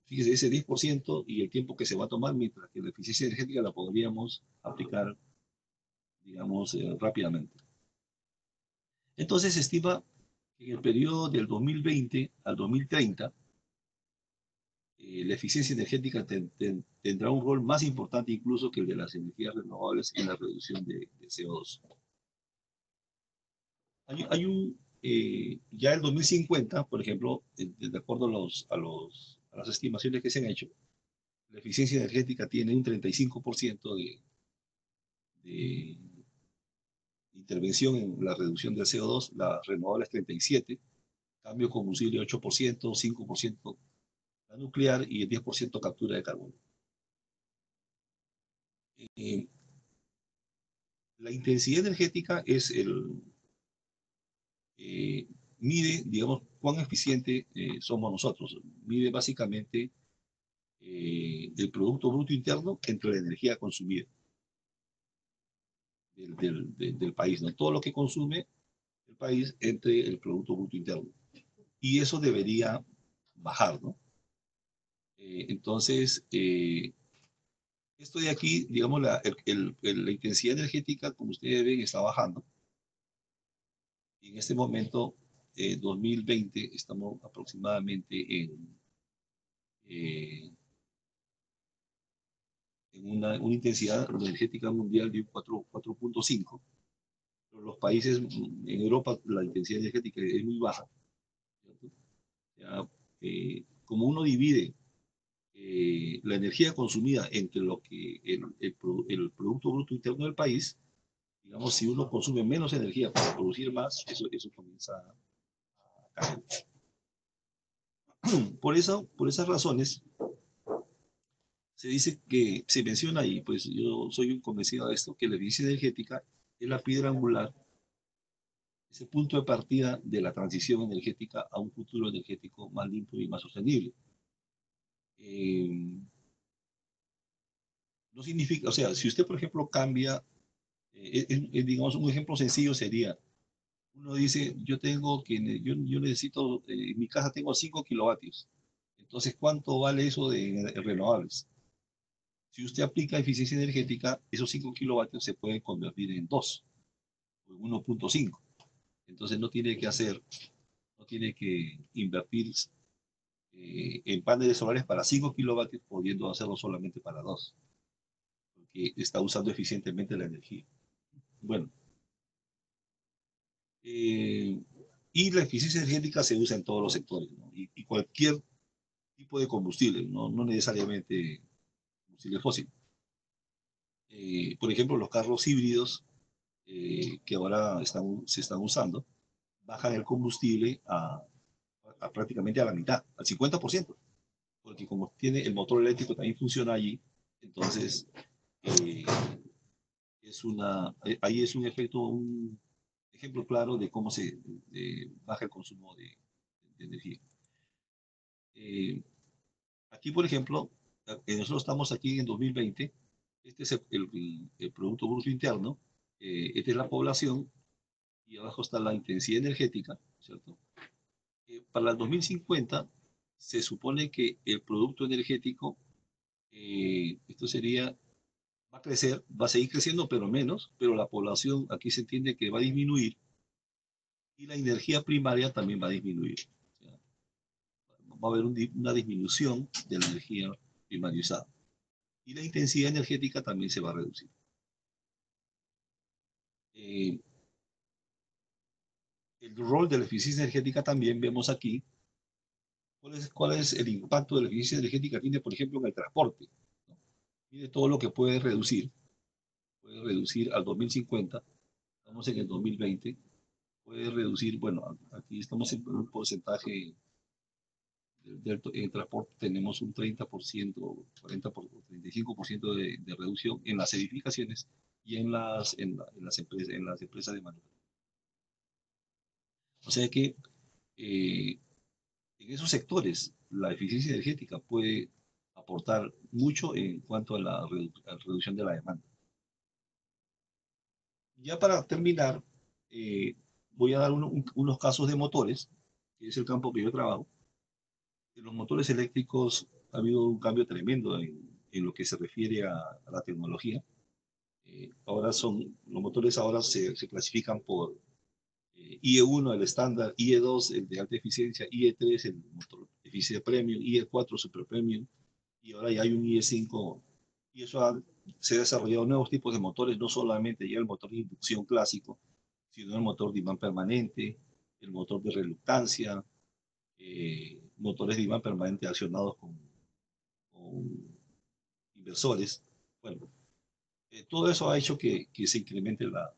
fíjese, ese 10% y el tiempo que se va a tomar, mientras que la eficiencia energética la podríamos aplicar, digamos, rápidamente. Entonces, se estima que en el periodo del 2020 al 2030, la eficiencia energética tendrá un rol más importante incluso que el de las energías renovables en la reducción de CO2. Ya el 2050, por ejemplo, de acuerdo a las estimaciones que se han hecho, la eficiencia energética tiene un 35% de intervención en la reducción del CO2, las renovables 37%, cambio combustible 8%, 5% la nuclear y el 10% captura de carbono. Eh, la intensidad energética eh, mide, digamos, cuán eficiente somos nosotros. Mide básicamente el Producto Bruto Interno entre la energía consumida del país, ¿no? Todo lo que consume el país entre el Producto Bruto Interno. Y eso debería bajar, ¿no? Entonces, esto de aquí, digamos, la intensidad energética, como ustedes ven, está bajando. Y en este momento, 2020, estamos aproximadamente eh, en una intensidad energética mundial de un 4.5. Los países en Europa, la intensidad energética es muy baja, ¿cierto? Ya, como uno divide la energía consumida entre lo que el Producto Bruto Interno del país, digamos, si uno consume menos energía para producir más, eso comienza a caer. Por esas razones, se dice que se menciona, y pues yo soy un convencido de esto, que la eficiencia energética es la piedra angular, es el punto de partida de la transición energética a un futuro energético más limpio y más sostenible. Eh, no significa, o sea, si usted, por ejemplo, cambia, digamos, un ejemplo sencillo sería, uno dice, yo necesito, en mi casa tengo 5 kilovatios, entonces, ¿cuánto vale eso de renovables? Si usted aplica eficiencia energética, esos 5 kilovatios se pueden convertir en 2, o en 1.5. Entonces no tiene que invertir en paneles solares para 5 kilovatios, pudiendo hacerlo solamente para 2, porque está usando eficientemente la energía. Bueno, eh, y la eficiencia energética se usa en todos los sectores, ¿no? Y cualquier tipo de combustible, no necesariamente combustible fósil. Por ejemplo, los carros híbridos que ahora se están usando, bajan el combustible prácticamente a la mitad, al 50%, porque como tiene el motor eléctrico también funciona allí, entonces eh, ahí es un ejemplo claro de cómo se baja el consumo de energía. Eh, Aquí, por ejemplo, nosotros estamos aquí en 2020, este es el Producto Bruto Interno, esta es la población y abajo está la intensidad energética, ¿cierto? Para el 2050 se supone que el producto energético, esto sería, va a crecer, va a seguir creciendo, pero menos, pero la población aquí se entiende que va a disminuir y la energía primaria también va a disminuir. O sea, va a haber una disminución de la energía primarizada y la intensidad energética también se va a reducir. Eh, el rol de la eficiencia energética también vemos aquí cuál es el impacto de la eficiencia energética tiene, por ejemplo, en el transporte. ¿No? Mire todo lo que puede reducir al 2050, estamos en el 2020, puede reducir, bueno, aquí estamos en un porcentaje del transporte, tenemos un 30%, 35% de reducción en las edificaciones y en las empresas de manufactura. O sea que eh, en esos sectores la eficiencia energética puede aportar mucho en cuanto a a la reducción de la demanda. Ya para terminar, eh, voy a dar unos casos de motores, que es el campo que yo trabajo. En los motores eléctricos ha habido un cambio tremendo en lo que se refiere a la tecnología. Los motores ahora se clasifican por IE1, el estándar, IE2, el de alta eficiencia, IE3, el motor de eficiencia premium, IE4, super premium, y ahora ya hay un IE5, y se ha desarrollado nuevos tipos de motores, no solamente ya el motor de inducción clásico, sino el motor de imán permanente, el motor de reluctancia, motores de imán permanente accionados con inversores. Bueno, todo eso ha hecho que se incremente la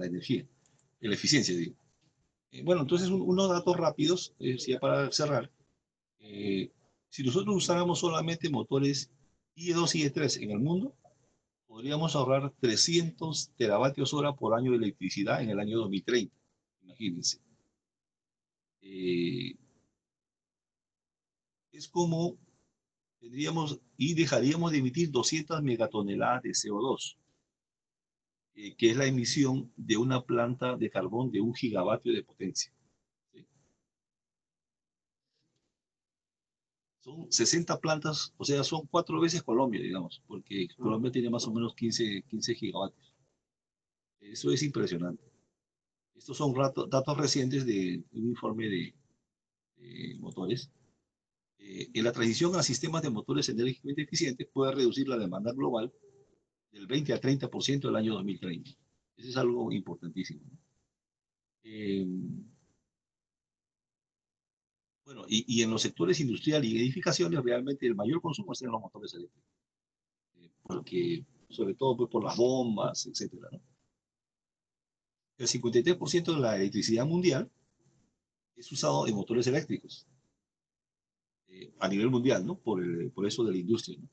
energía, la eficiencia, digo. Bueno, entonces unos datos rápidos, ya para cerrar. Eh, si nosotros usáramos solamente motores IE2 y IE3 en el mundo, podríamos ahorrar 300 teravatios hora por año de electricidad en el año 2030. Imagínense. Eh, es como tendríamos y dejaríamos de emitir 200 megatoneladas de CO2, que es la emisión de una planta de carbón de 1 gigavatio de potencia. ¿Sí? Son 60 plantas, o sea, son 4 veces Colombia, digamos, porque Colombia tiene más o menos 15 gigavatios. Eso es impresionante. Estos son datos recientes de un informe de motores. En la transición a sistemas de motores enérgicamente eficientes puede reducir la demanda global del 20 a 30% del año 2030. Eso es algo importantísimo. Eh, bueno, y en los sectores industriales y edificaciones realmente el mayor consumo es en los motores eléctricos, porque sobre todo pues, por las bombas, etcétera, ¿no? El 53% de la electricidad mundial es usado en motores eléctricos a nivel mundial, ¿no? Por eso de la industria, ¿no?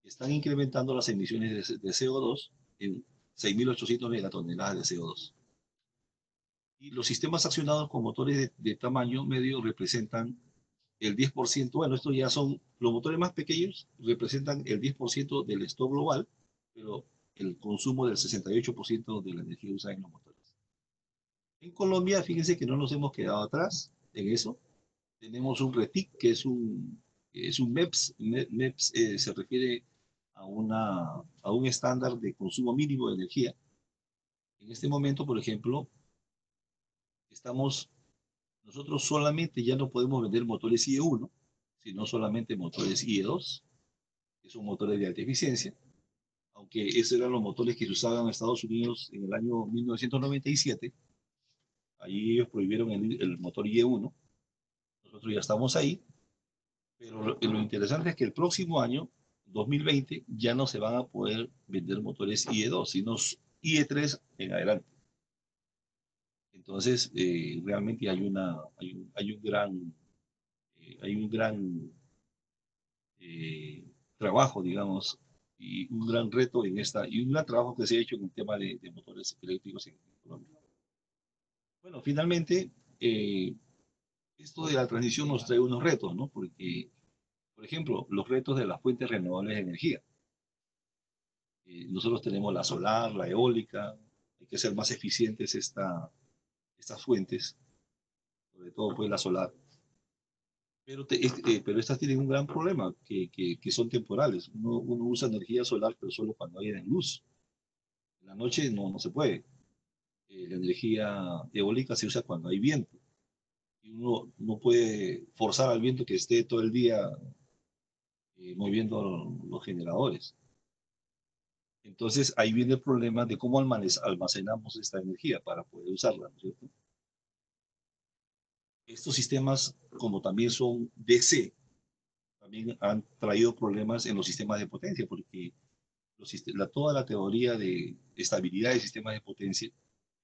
Están incrementando las emisiones de CO2 en 6.800 megatoneladas de CO2. Y los sistemas accionados con motores de tamaño medio representan el 10%. Bueno, estos ya son los motores más pequeños, representan el 10% del stock global, pero el consumo del 68% de la energía usada en los motores. En Colombia, fíjense que no nos hemos quedado atrás en eso. Tenemos un RETIC, que es un MEPS. MEPS se refiere a un estándar de consumo mínimo de energía. En este momento, por ejemplo, nosotros solamente ya no podemos vender motores IE1, sino solamente motores IE2, que son motores de alta eficiencia, aunque esos eran los motores que se usaban en Estados Unidos en el año 1997. Allí ellos prohibieron el motor IE1. Nosotros ya estamos ahí, pero lo interesante es que el próximo año, 2020, ya no se van a poder vender motores IE2, sino IE3 en adelante. Entonces, realmente hay un gran trabajo, digamos, y un gran reto y un gran trabajo que se ha hecho en el tema de motores eléctricos en Colombia. Bueno, finalmente, eh, esto de la transición nos trae unos retos, ¿no? Porque, por ejemplo, los retos de las fuentes renovables de energía. Nosotros tenemos la solar, la eólica, hay que ser más eficientes estas fuentes, sobre todo pues la solar. pero estas tienen un gran problema, que son temporales. Uno usa energía solar, pero solo cuando hay luz. En la noche no se puede. La energía eólica se usa cuando hay viento. Y uno no puede forzar al viento que esté todo el día moviendo los generadores. Entonces ahí viene el problema de cómo almacenamos esta energía para poder usarla, ¿no es cierto? Estos sistemas, como también son DC, también han traído problemas en los sistemas de potencia, porque toda la teoría de estabilidad de sistemas de potencia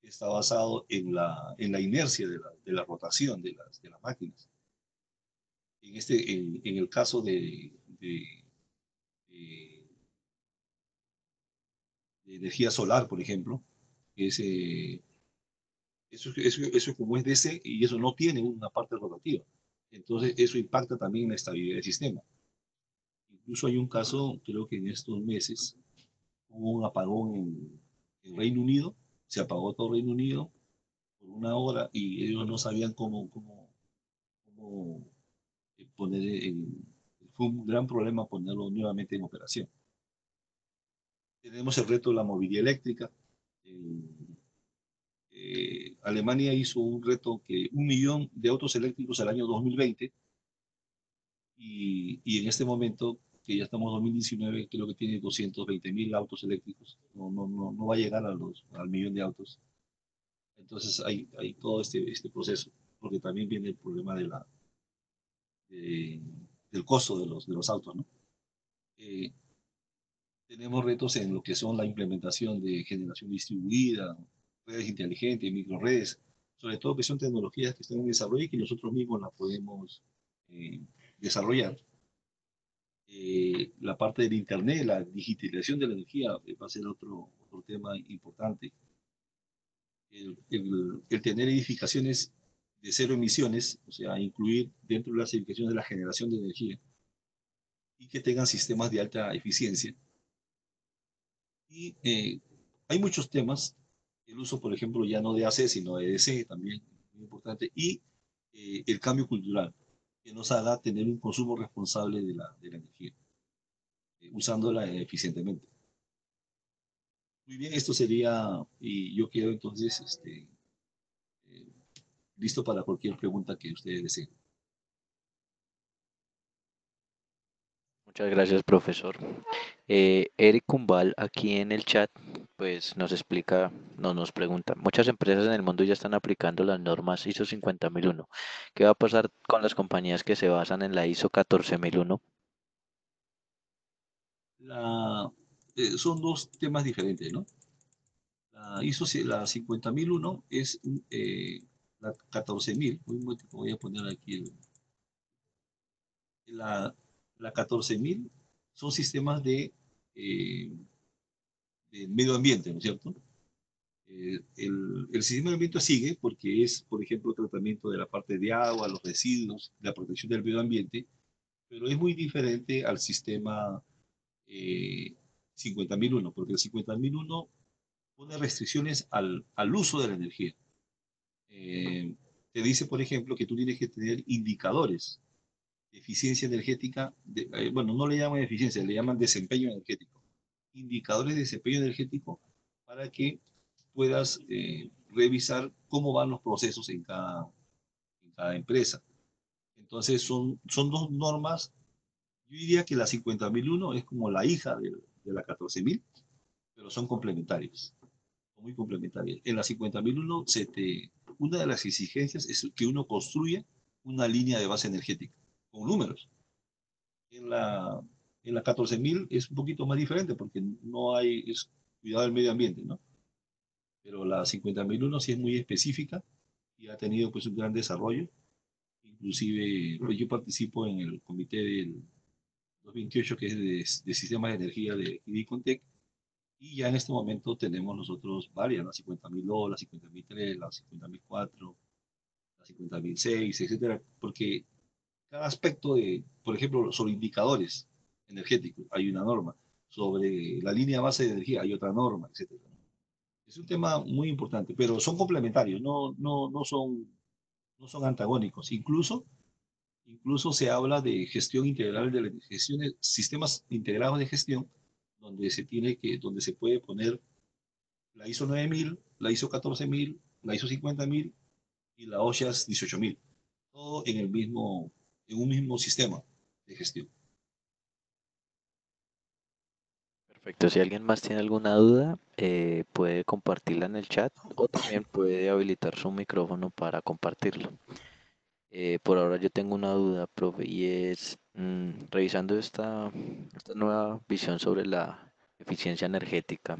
está basado en la inercia de la rotación de las máquinas. En el caso de- de energía solar, por ejemplo, es, eso como es DC y eso no tiene una parte rotativa. Entonces, eso impacta también en la estabilidad del sistema. Incluso hay un caso, creo que en estos meses, hubo un apagón en Reino Unido, se apagó todo Reino Unido por una hora y ellos no sabían cómo poner fue un gran problema ponerlo nuevamente en operación. Tenemos el reto de la movilidad eléctrica. Eh, Alemania hizo un reto que 1 millón de autos eléctricos al año 2020 y en este momento, que ya estamos en 2019, creo que tiene 220.000 autos eléctricos. No va a llegar al millón de autos. Entonces hay todo este proceso, porque también viene el problema de- del costo de los autos, ¿no? Eh, Tenemos retos en lo que son la implementación de generación distribuida, redes inteligentes, microredes, sobre todo que son tecnologías que están en desarrollo y que nosotros mismos las podemos eh, desarrollar. La parte del Internet, la digitalización de la energía va a ser otro tema importante. El tener edificaciones de cero emisiones, o sea, incluir dentro de las edificaciones la generación de energía y que tengan sistemas de alta eficiencia. Y hay muchos temas, el uso, por ejemplo, ya no de AC, sino de DC también, muy importante, y el cambio cultural, que nos haga tener un consumo responsable de la energía, usándola eficientemente. Muy bien, esto sería, y yo quedo entonces eh, listo para cualquier pregunta que ustedes deseen. Muchas gracias, profesor. Eric Kumbal aquí en el chat pues nos explica, nos pregunta, muchas empresas en el mundo ya están aplicando las normas ISO 50001. ¿Qué va a pasar con las compañías que se basan en la ISO 14001? Son dos temas diferentes, ¿no? La 50.001 es la 14.000. Voy a poner aquí la, la 14.000 son sistemas eh, de medio ambiente, ¿no es cierto? El sistema de ambiente sigue porque es, por ejemplo, tratamiento de la parte de agua, los residuos, la protección del medio ambiente, pero es muy diferente al sistema eh, 50.001, porque el 50.001 pone restricciones al uso de la energía. Eh, Te dice, por ejemplo, que tú tienes que tener indicadores de eficiencia energética, bueno, no le llaman eficiencia, le llaman desempeño energético. Indicadores de desempeño energético para que puedas revisar cómo van los procesos en cada empresa. Entonces, son dos normas. Yo diría que la 50.001 es como la hija de la 14.000, pero son complementarios, son muy complementarias. En la 50.001, una de las exigencias es que uno construya una línea de base energética con números. En la 14.000 es un poquito más diferente porque no hay cuidado del medio ambiente, ¿no? Pero la 50.001 sí es muy específica y ha tenido pues un gran desarrollo. Inclusive pues, yo participo en el comité del 228 que es de sistemas de energía de IDICONTEC y ya en este momento tenemos nosotros varias, la 50.002, la 50.003, la 50.004, la 50.006, etcétera, porque cada aspecto por ejemplo, sobre indicadores energéticos hay una norma, sobre la línea base de energía hay otra norma, etcétera. Es un tema muy importante, pero son complementarios, no son antagónicos. Incluso se habla de gestión integral de la gestión, sistemas integrados de gestión, donde se puede poner la ISO 9000, la ISO 14000, la ISO 50000 y la OSHAS 18000, todo en un mismo sistema de gestión. Perfecto. Si alguien más tiene alguna duda, puede compartirla en el chat o también puede habilitar su micrófono para compartirlo. Por ahora yo tengo una duda, profe, y es, revisando esta nueva visión sobre la eficiencia energética,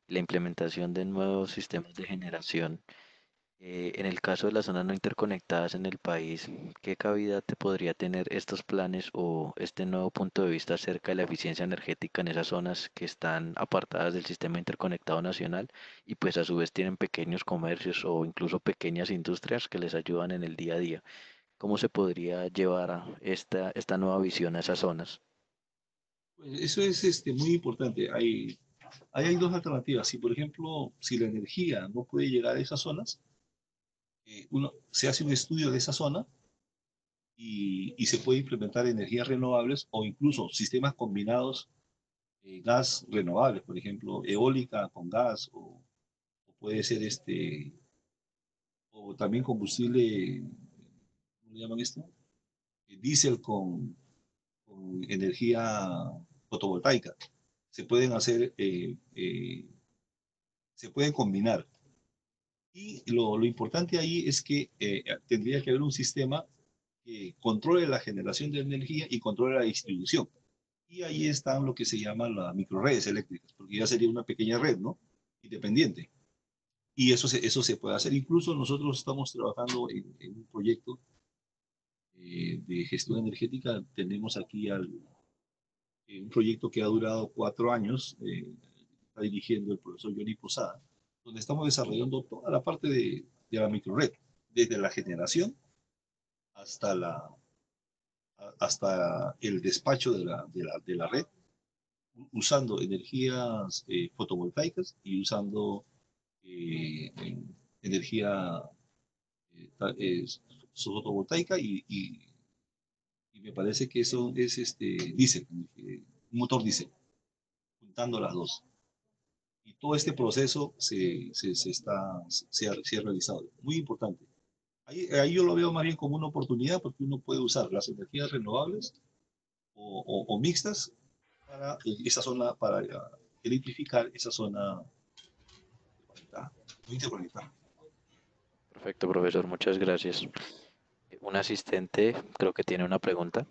la implementación de nuevos sistemas de generación. En el caso de las zonas no interconectadas en el país, ¿qué cabida te podría tener estos planes o este nuevo punto de vista acerca de la eficiencia energética en esas zonas que están apartadas del sistema interconectado nacional y pues a su vez tienen pequeños comercios o incluso pequeñas industrias que les ayudan en el día a día? ¿Cómo se podría llevar a esta nueva visión a esas zonas? Pues eso es muy importante. Hay dos alternativas. Si, por ejemplo, si la energía no puede llegar a esas zonas, se hace un estudio de esa zona y se puede implementar energías renovables o incluso sistemas combinados, gas renovables, por ejemplo, eólica con gas o puede ser o también combustible, ¿cómo le llaman esto? Diésel con energía fotovoltaica. Se pueden hacer, se pueden combinar. Y lo importante ahí es que tendría que haber un sistema que controle la generación de energía y controle la distribución. Y ahí están lo que se llama las microredes eléctricas, porque ya sería una pequeña red, ¿no? Independiente. Y eso se puede hacer. Incluso nosotros estamos trabajando en un proyecto de gestión energética. Tenemos aquí un proyecto que ha durado 4 años, está dirigiendo el profesor Johnny Posada, donde estamos desarrollando toda la parte de la microred, desde la generación hasta, hasta el despacho de la red, usando energías fotovoltaicas y usando eh, energía eh, eh, fotovoltaica y me parece que eso es diésel, un motor diésel, juntando las dos. Y todo este proceso se ha realizado. Muy importante. Ahí yo lo veo más bien como una oportunidad porque uno puede usar las energías renovables o mixtas para esa zona, para electrificar esa zona interconectada, muy interconectada. Perfecto, profesor, muchas gracias. Un asistente creo que tiene una pregunta.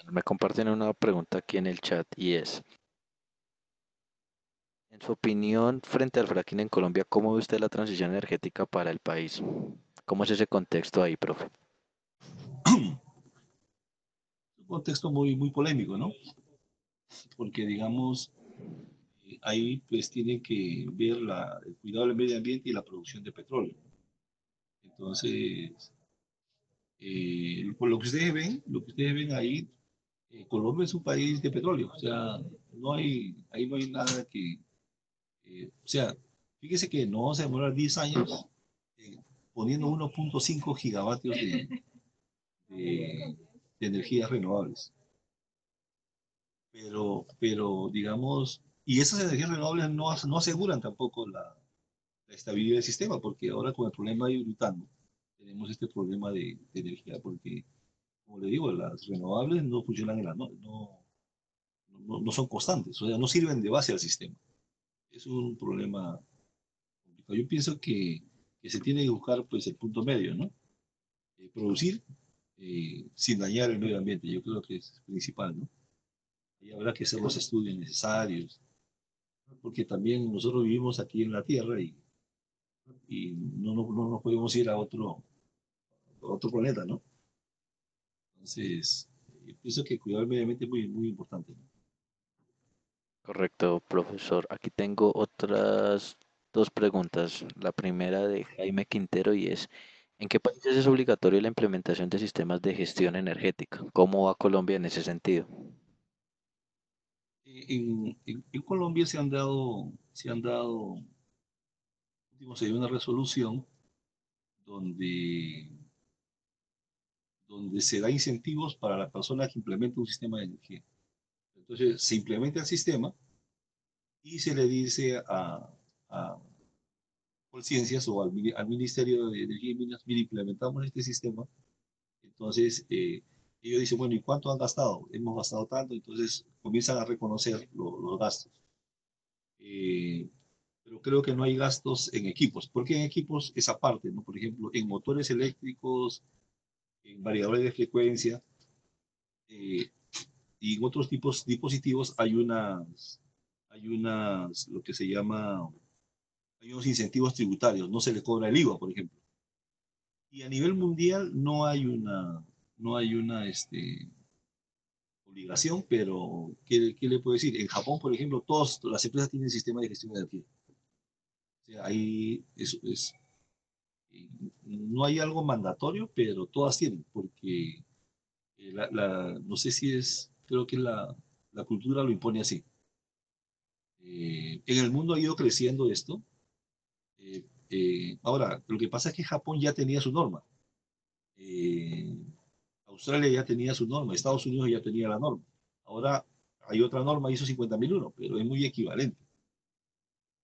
Me comparten una pregunta aquí en el chat y es, en su opinión, frente al fracking en Colombia, ¿cómo ve usted la transición energética para el país? ¿Cómo es ese contexto ahí, profe? Un contexto muy polémico, ¿no? Porque, digamos, ahí pues tiene que ver el cuidado del medio ambiente y la producción de petróleo. Entonces, por lo que ustedes ven ahí, Colombia es un país de petróleo, o sea, ahí no hay nada o sea, fíjese que no vamos a demorar 10 años eh, poniendo 1.5 gigavatios de, de energías renovables. Pero, digamos, y esas energías renovables no aseguran tampoco la estabilidad del sistema, porque ahora con el problema de Brutano tenemos este problema de energía, porque, como le digo, las renovables no funcionan en la noche, no son constantes, o sea, no sirven de base al sistema. Es un problema complicado. Yo pienso que se tiene que buscar pues el punto medio, ¿no? Producir sin dañar el medio ambiente, yo creo que es principal, ¿no? Y habrá que hacer los estudios necesarios, porque también nosotros vivimos aquí en la Tierra y no nos podemos ir a otro planeta, ¿no? Entonces, pienso que cuidar el medio ambiente es muy importante, ¿no? Correcto, profesor. Aquí tengo otras dos preguntas. La primera de Jaime Quintero y es, ¿en qué países es obligatorio la implementación de sistemas de gestión energética? ¿Cómo va Colombia en ese sentido? En Colombia se dio una resolución donde, donde se da incentivos para la persona que implementa un sistema de energía. Entonces, se implementa el sistema y se le dice a Colciencias o al Ministerio de Energía y Minas, mire, implementamos este sistema. Entonces, ellos dicen, bueno, ¿y cuánto han gastado? Hemos gastado tanto, entonces comienzan a reconocer los gastos. Eh, pero creo que no hay gastos en equipos, porque en equipos es aparte, ¿no? Por ejemplo, en motores eléctricos, en variadores de frecuencia eh, y en otros tipos dispositivos lo que se llama, hay unos incentivos tributarios, no se le cobra el IVA, por ejemplo. Y a nivel mundial no hay una obligación, pero ¿qué le puedo decir? En Japón, por ejemplo, todas las empresas tienen sistema de gestión de energía. O sea, ahí no hay algo mandatorio, pero todas tienen, porque no sé si creo que la cultura lo impone así. En el mundo ha ido creciendo esto. Ahora, lo que pasa es que Japón ya tenía su norma. Eh, Australia ya tenía su norma, Estados Unidos ya tenía la norma. Ahora hay otra norma, ISO 50001, pero es muy equivalente.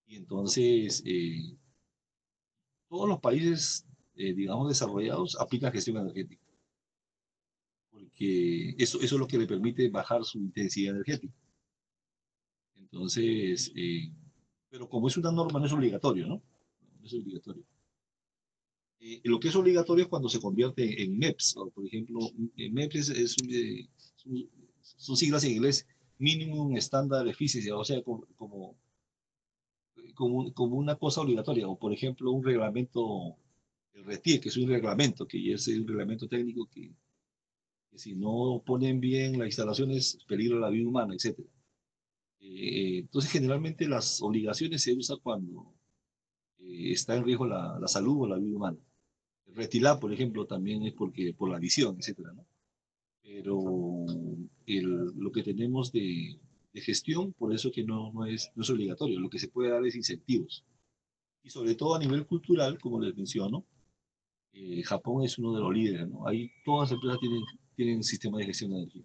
Y entonces, todos los países, digamos, desarrollados aplican gestión energética, porque eso es lo que le permite bajar su intensidad energética. Entonces, pero como es una norma, no es obligatorio, ¿no? No es obligatorio. Lo que es obligatorio es cuando se convierte en MEPS, o por ejemplo, MEPS son siglas en inglés, Minimum Standard Efficiency, o sea, como una cosa obligatoria, o por ejemplo, un reglamento, el RETIE, que es un reglamento, que es un reglamento técnico que si no ponen bien las instalaciones, peligra la vida humana, etc. Entonces, generalmente las obligaciones se usan cuando está en riesgo la salud o la vida humana. Retilar, por ejemplo, también es por la visión, etcétera, ¿no? Pero lo que tenemos de gestión, por eso que no es obligatorio, lo que se puede dar es incentivos. Y sobre todo a nivel cultural, como les menciono, Japón es uno de los líderes, ¿no? Ahí todas las empresas tienen sistemas de gestión de energía.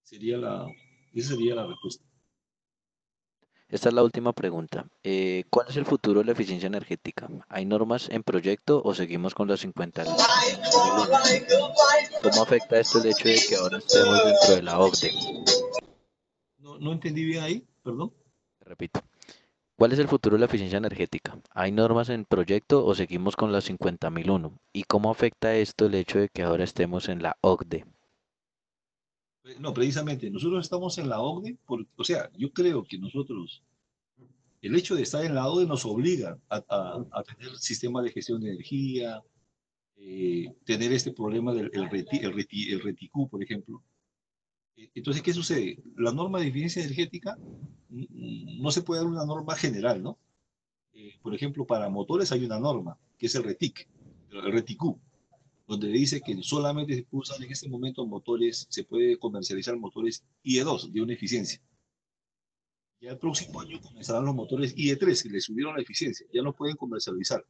Sería la, Esa sería la respuesta. Esta es la última pregunta. ¿Cuál es el futuro de la eficiencia energética? ¿Hay normas en proyecto o seguimos con las 50.001? ¿Cómo afecta esto el hecho de que ahora estemos dentro de la OCDE? No entendí bien ahí, perdón. Repito. ¿Cuál es el futuro de la eficiencia energética? ¿Hay normas en proyecto o seguimos con las 50.001? ¿Y cómo afecta esto el hecho de que ahora estemos en la OCDE? No, precisamente, nosotros estamos en la OCDE, o sea, yo creo que el hecho de estar en la OCDE nos obliga a tener sistemas de gestión de energía, tener este problema del el RETICU, por ejemplo. Entonces, ¿qué sucede? La norma de eficiencia energética no se puede dar una norma general, ¿no? Por ejemplo, para motores hay una norma, que es el RETICU, donde dice que solamente se puede usar en este momento motores, se puede comercializar motores IE2 de una eficiencia. Ya el próximo año comenzarán los motores IE3, que le subieron la eficiencia, ya no pueden comercializar,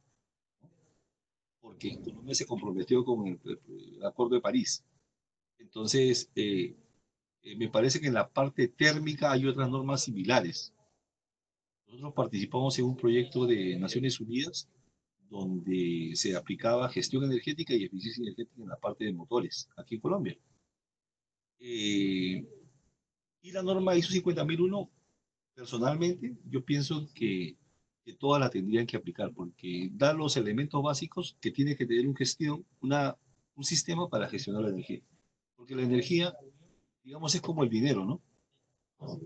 porque Colombia se comprometió con el Acuerdo de París. Entonces, me parece que en la parte térmica hay otras normas similares. Nosotros participamos en un proyecto de Naciones Unidas donde se aplicaba gestión energética y eficiencia energética en la parte de motores, aquí en Colombia. Eh, y la norma ISO 50001, personalmente, yo pienso que todas la tendrían que aplicar porque da los elementos básicos que tiene que tener un sistema para gestionar la energía. Porque la energía, digamos, es como el dinero, ¿no?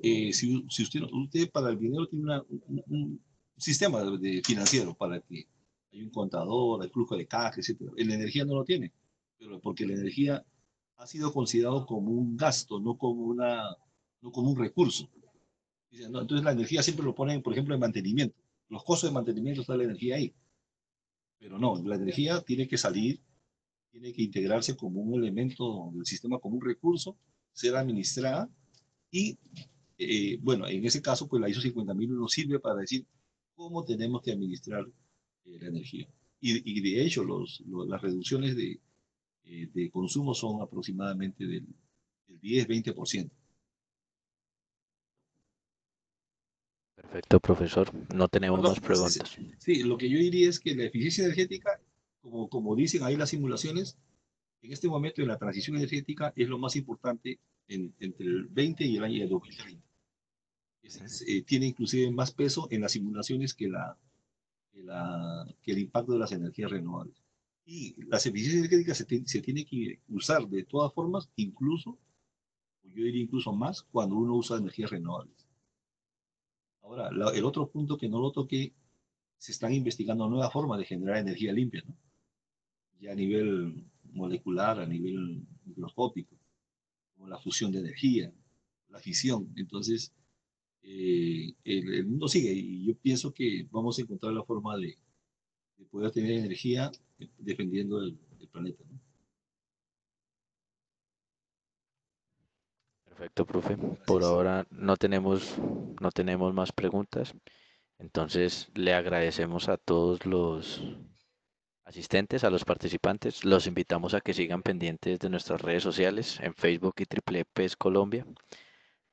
Si usted para el dinero tiene un sistema financiero para que hay un contador, hay flujo de caja, etcétera. La energía no lo tiene, pero porque la energía ha sido considerado como un gasto, no como un recurso. No, entonces la energía siempre lo ponen, por ejemplo, en mantenimiento. Los costos de mantenimiento está la energía ahí, pero no, la energía tiene que salir tiene que integrarse como un elemento del sistema, como un recurso, ser administrada y, bueno, en ese caso, pues la ISO 50001 nos sirve para decir cómo tenemos que administrar la energía. Y de hecho, las reducciones de consumo son aproximadamente del 10-20%. Perfecto, profesor. No tenemos Perdón, más preguntas. sí, lo que yo diría es que la eficiencia energética, como dicen ahí las simulaciones, en este momento en la transición energética es lo más importante entre el 20 y el año de 2030. Tiene inclusive más peso en las simulaciones que el impacto de las energías renovables. Y las eficiencias energéticas se tiene que usar de todas formas, incluso, yo diría incluso más, cuando uno usa energías renovables. Ahora, el otro punto que no lo toqué, se están investigando nuevas formas de generar energía limpia, ¿no? Ya a nivel molecular, a nivel microscópico, como la fusión de energía, la fisión. Entonces, el mundo sigue y yo pienso que vamos a encontrar la forma de poder tener energía defendiendo el planeta, ¿no? Perfecto, profe. Por Gracias. ahora no tenemos más preguntas. Entonces le agradecemos a todos los asistentes, a los participantes. Los invitamos a que sigan pendientes de nuestras redes sociales en Facebook y Triple PES Colombia,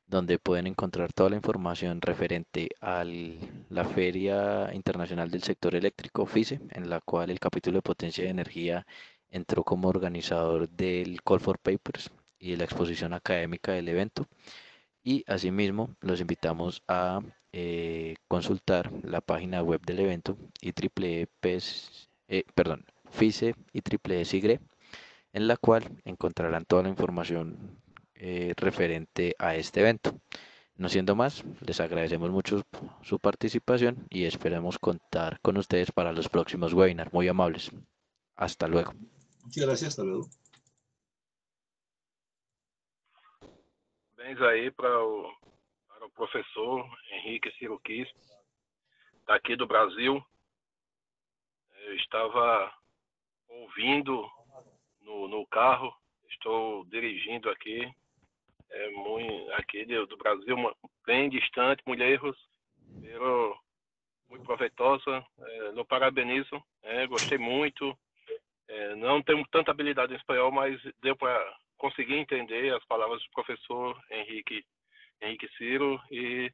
donde pueden encontrar toda la información referente a la Feria Internacional del Sector Eléctrico, FISE, en la cual el capítulo de Potencia de Energía entró como organizador del Call for Papers y de la exposición académica del evento. Y asimismo, los invitamos a consultar la página web del evento y FICE y triple SIGRE, en la cual encontrarán toda la información referente a este evento. No siendo más, les agradecemos mucho su participación y esperamos contar con ustedes para los próximos webinars. Muy amables. Hasta luego. Muchas gracias, hasta luego. Parabéns aí para o professor Henrique Ciro Quis, daqui do Brasil. Eu estava ouvindo no carro, estou dirigindo aqui, aqui do Brasil, bem distante, Mulheros, pero muito proveitosa. Lo parabenizo, gostei muito. Não tenho tanta habilidade em espanhol, mas deu para conseguir entender as palavras do professor Henrique Ciro e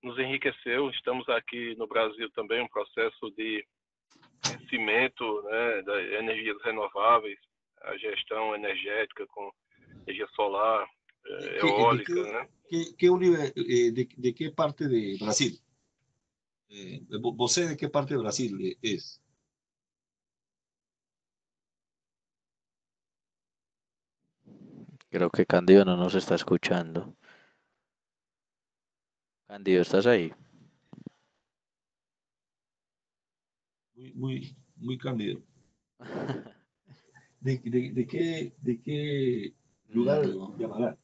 nos enriqueceu. Estamos aqui no Brasil também um processo de crescimento, né, das energias renováveis, a gestão energética com energia solar, eólica, né? De qué parte de Brasil? ¿Vos de qué parte de Brasil es? Creo que Candido no nos está escuchando. Candido, ¿estás ahí? Muy cándido. De qué lugar No. llamará?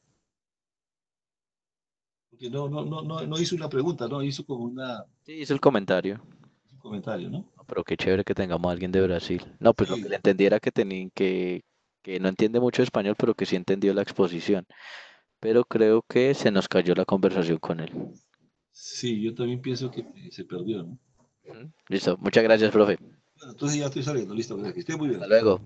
Porque no hizo una pregunta, no hizo como Sí, hizo el comentario. un comentario, ¿no? No, pero qué chévere que tengamos a alguien de Brasil. No, pues lo que le Sí, entendiera que no entiende mucho español, pero que sí entendió la exposición. Pero creo que se nos cayó la conversación con él. sí, yo también pienso que se perdió, ¿no? Listo, muchas gracias, profe. Bueno, entonces ya estoy saliendo, listo, que esté muy Hasta bien. luego.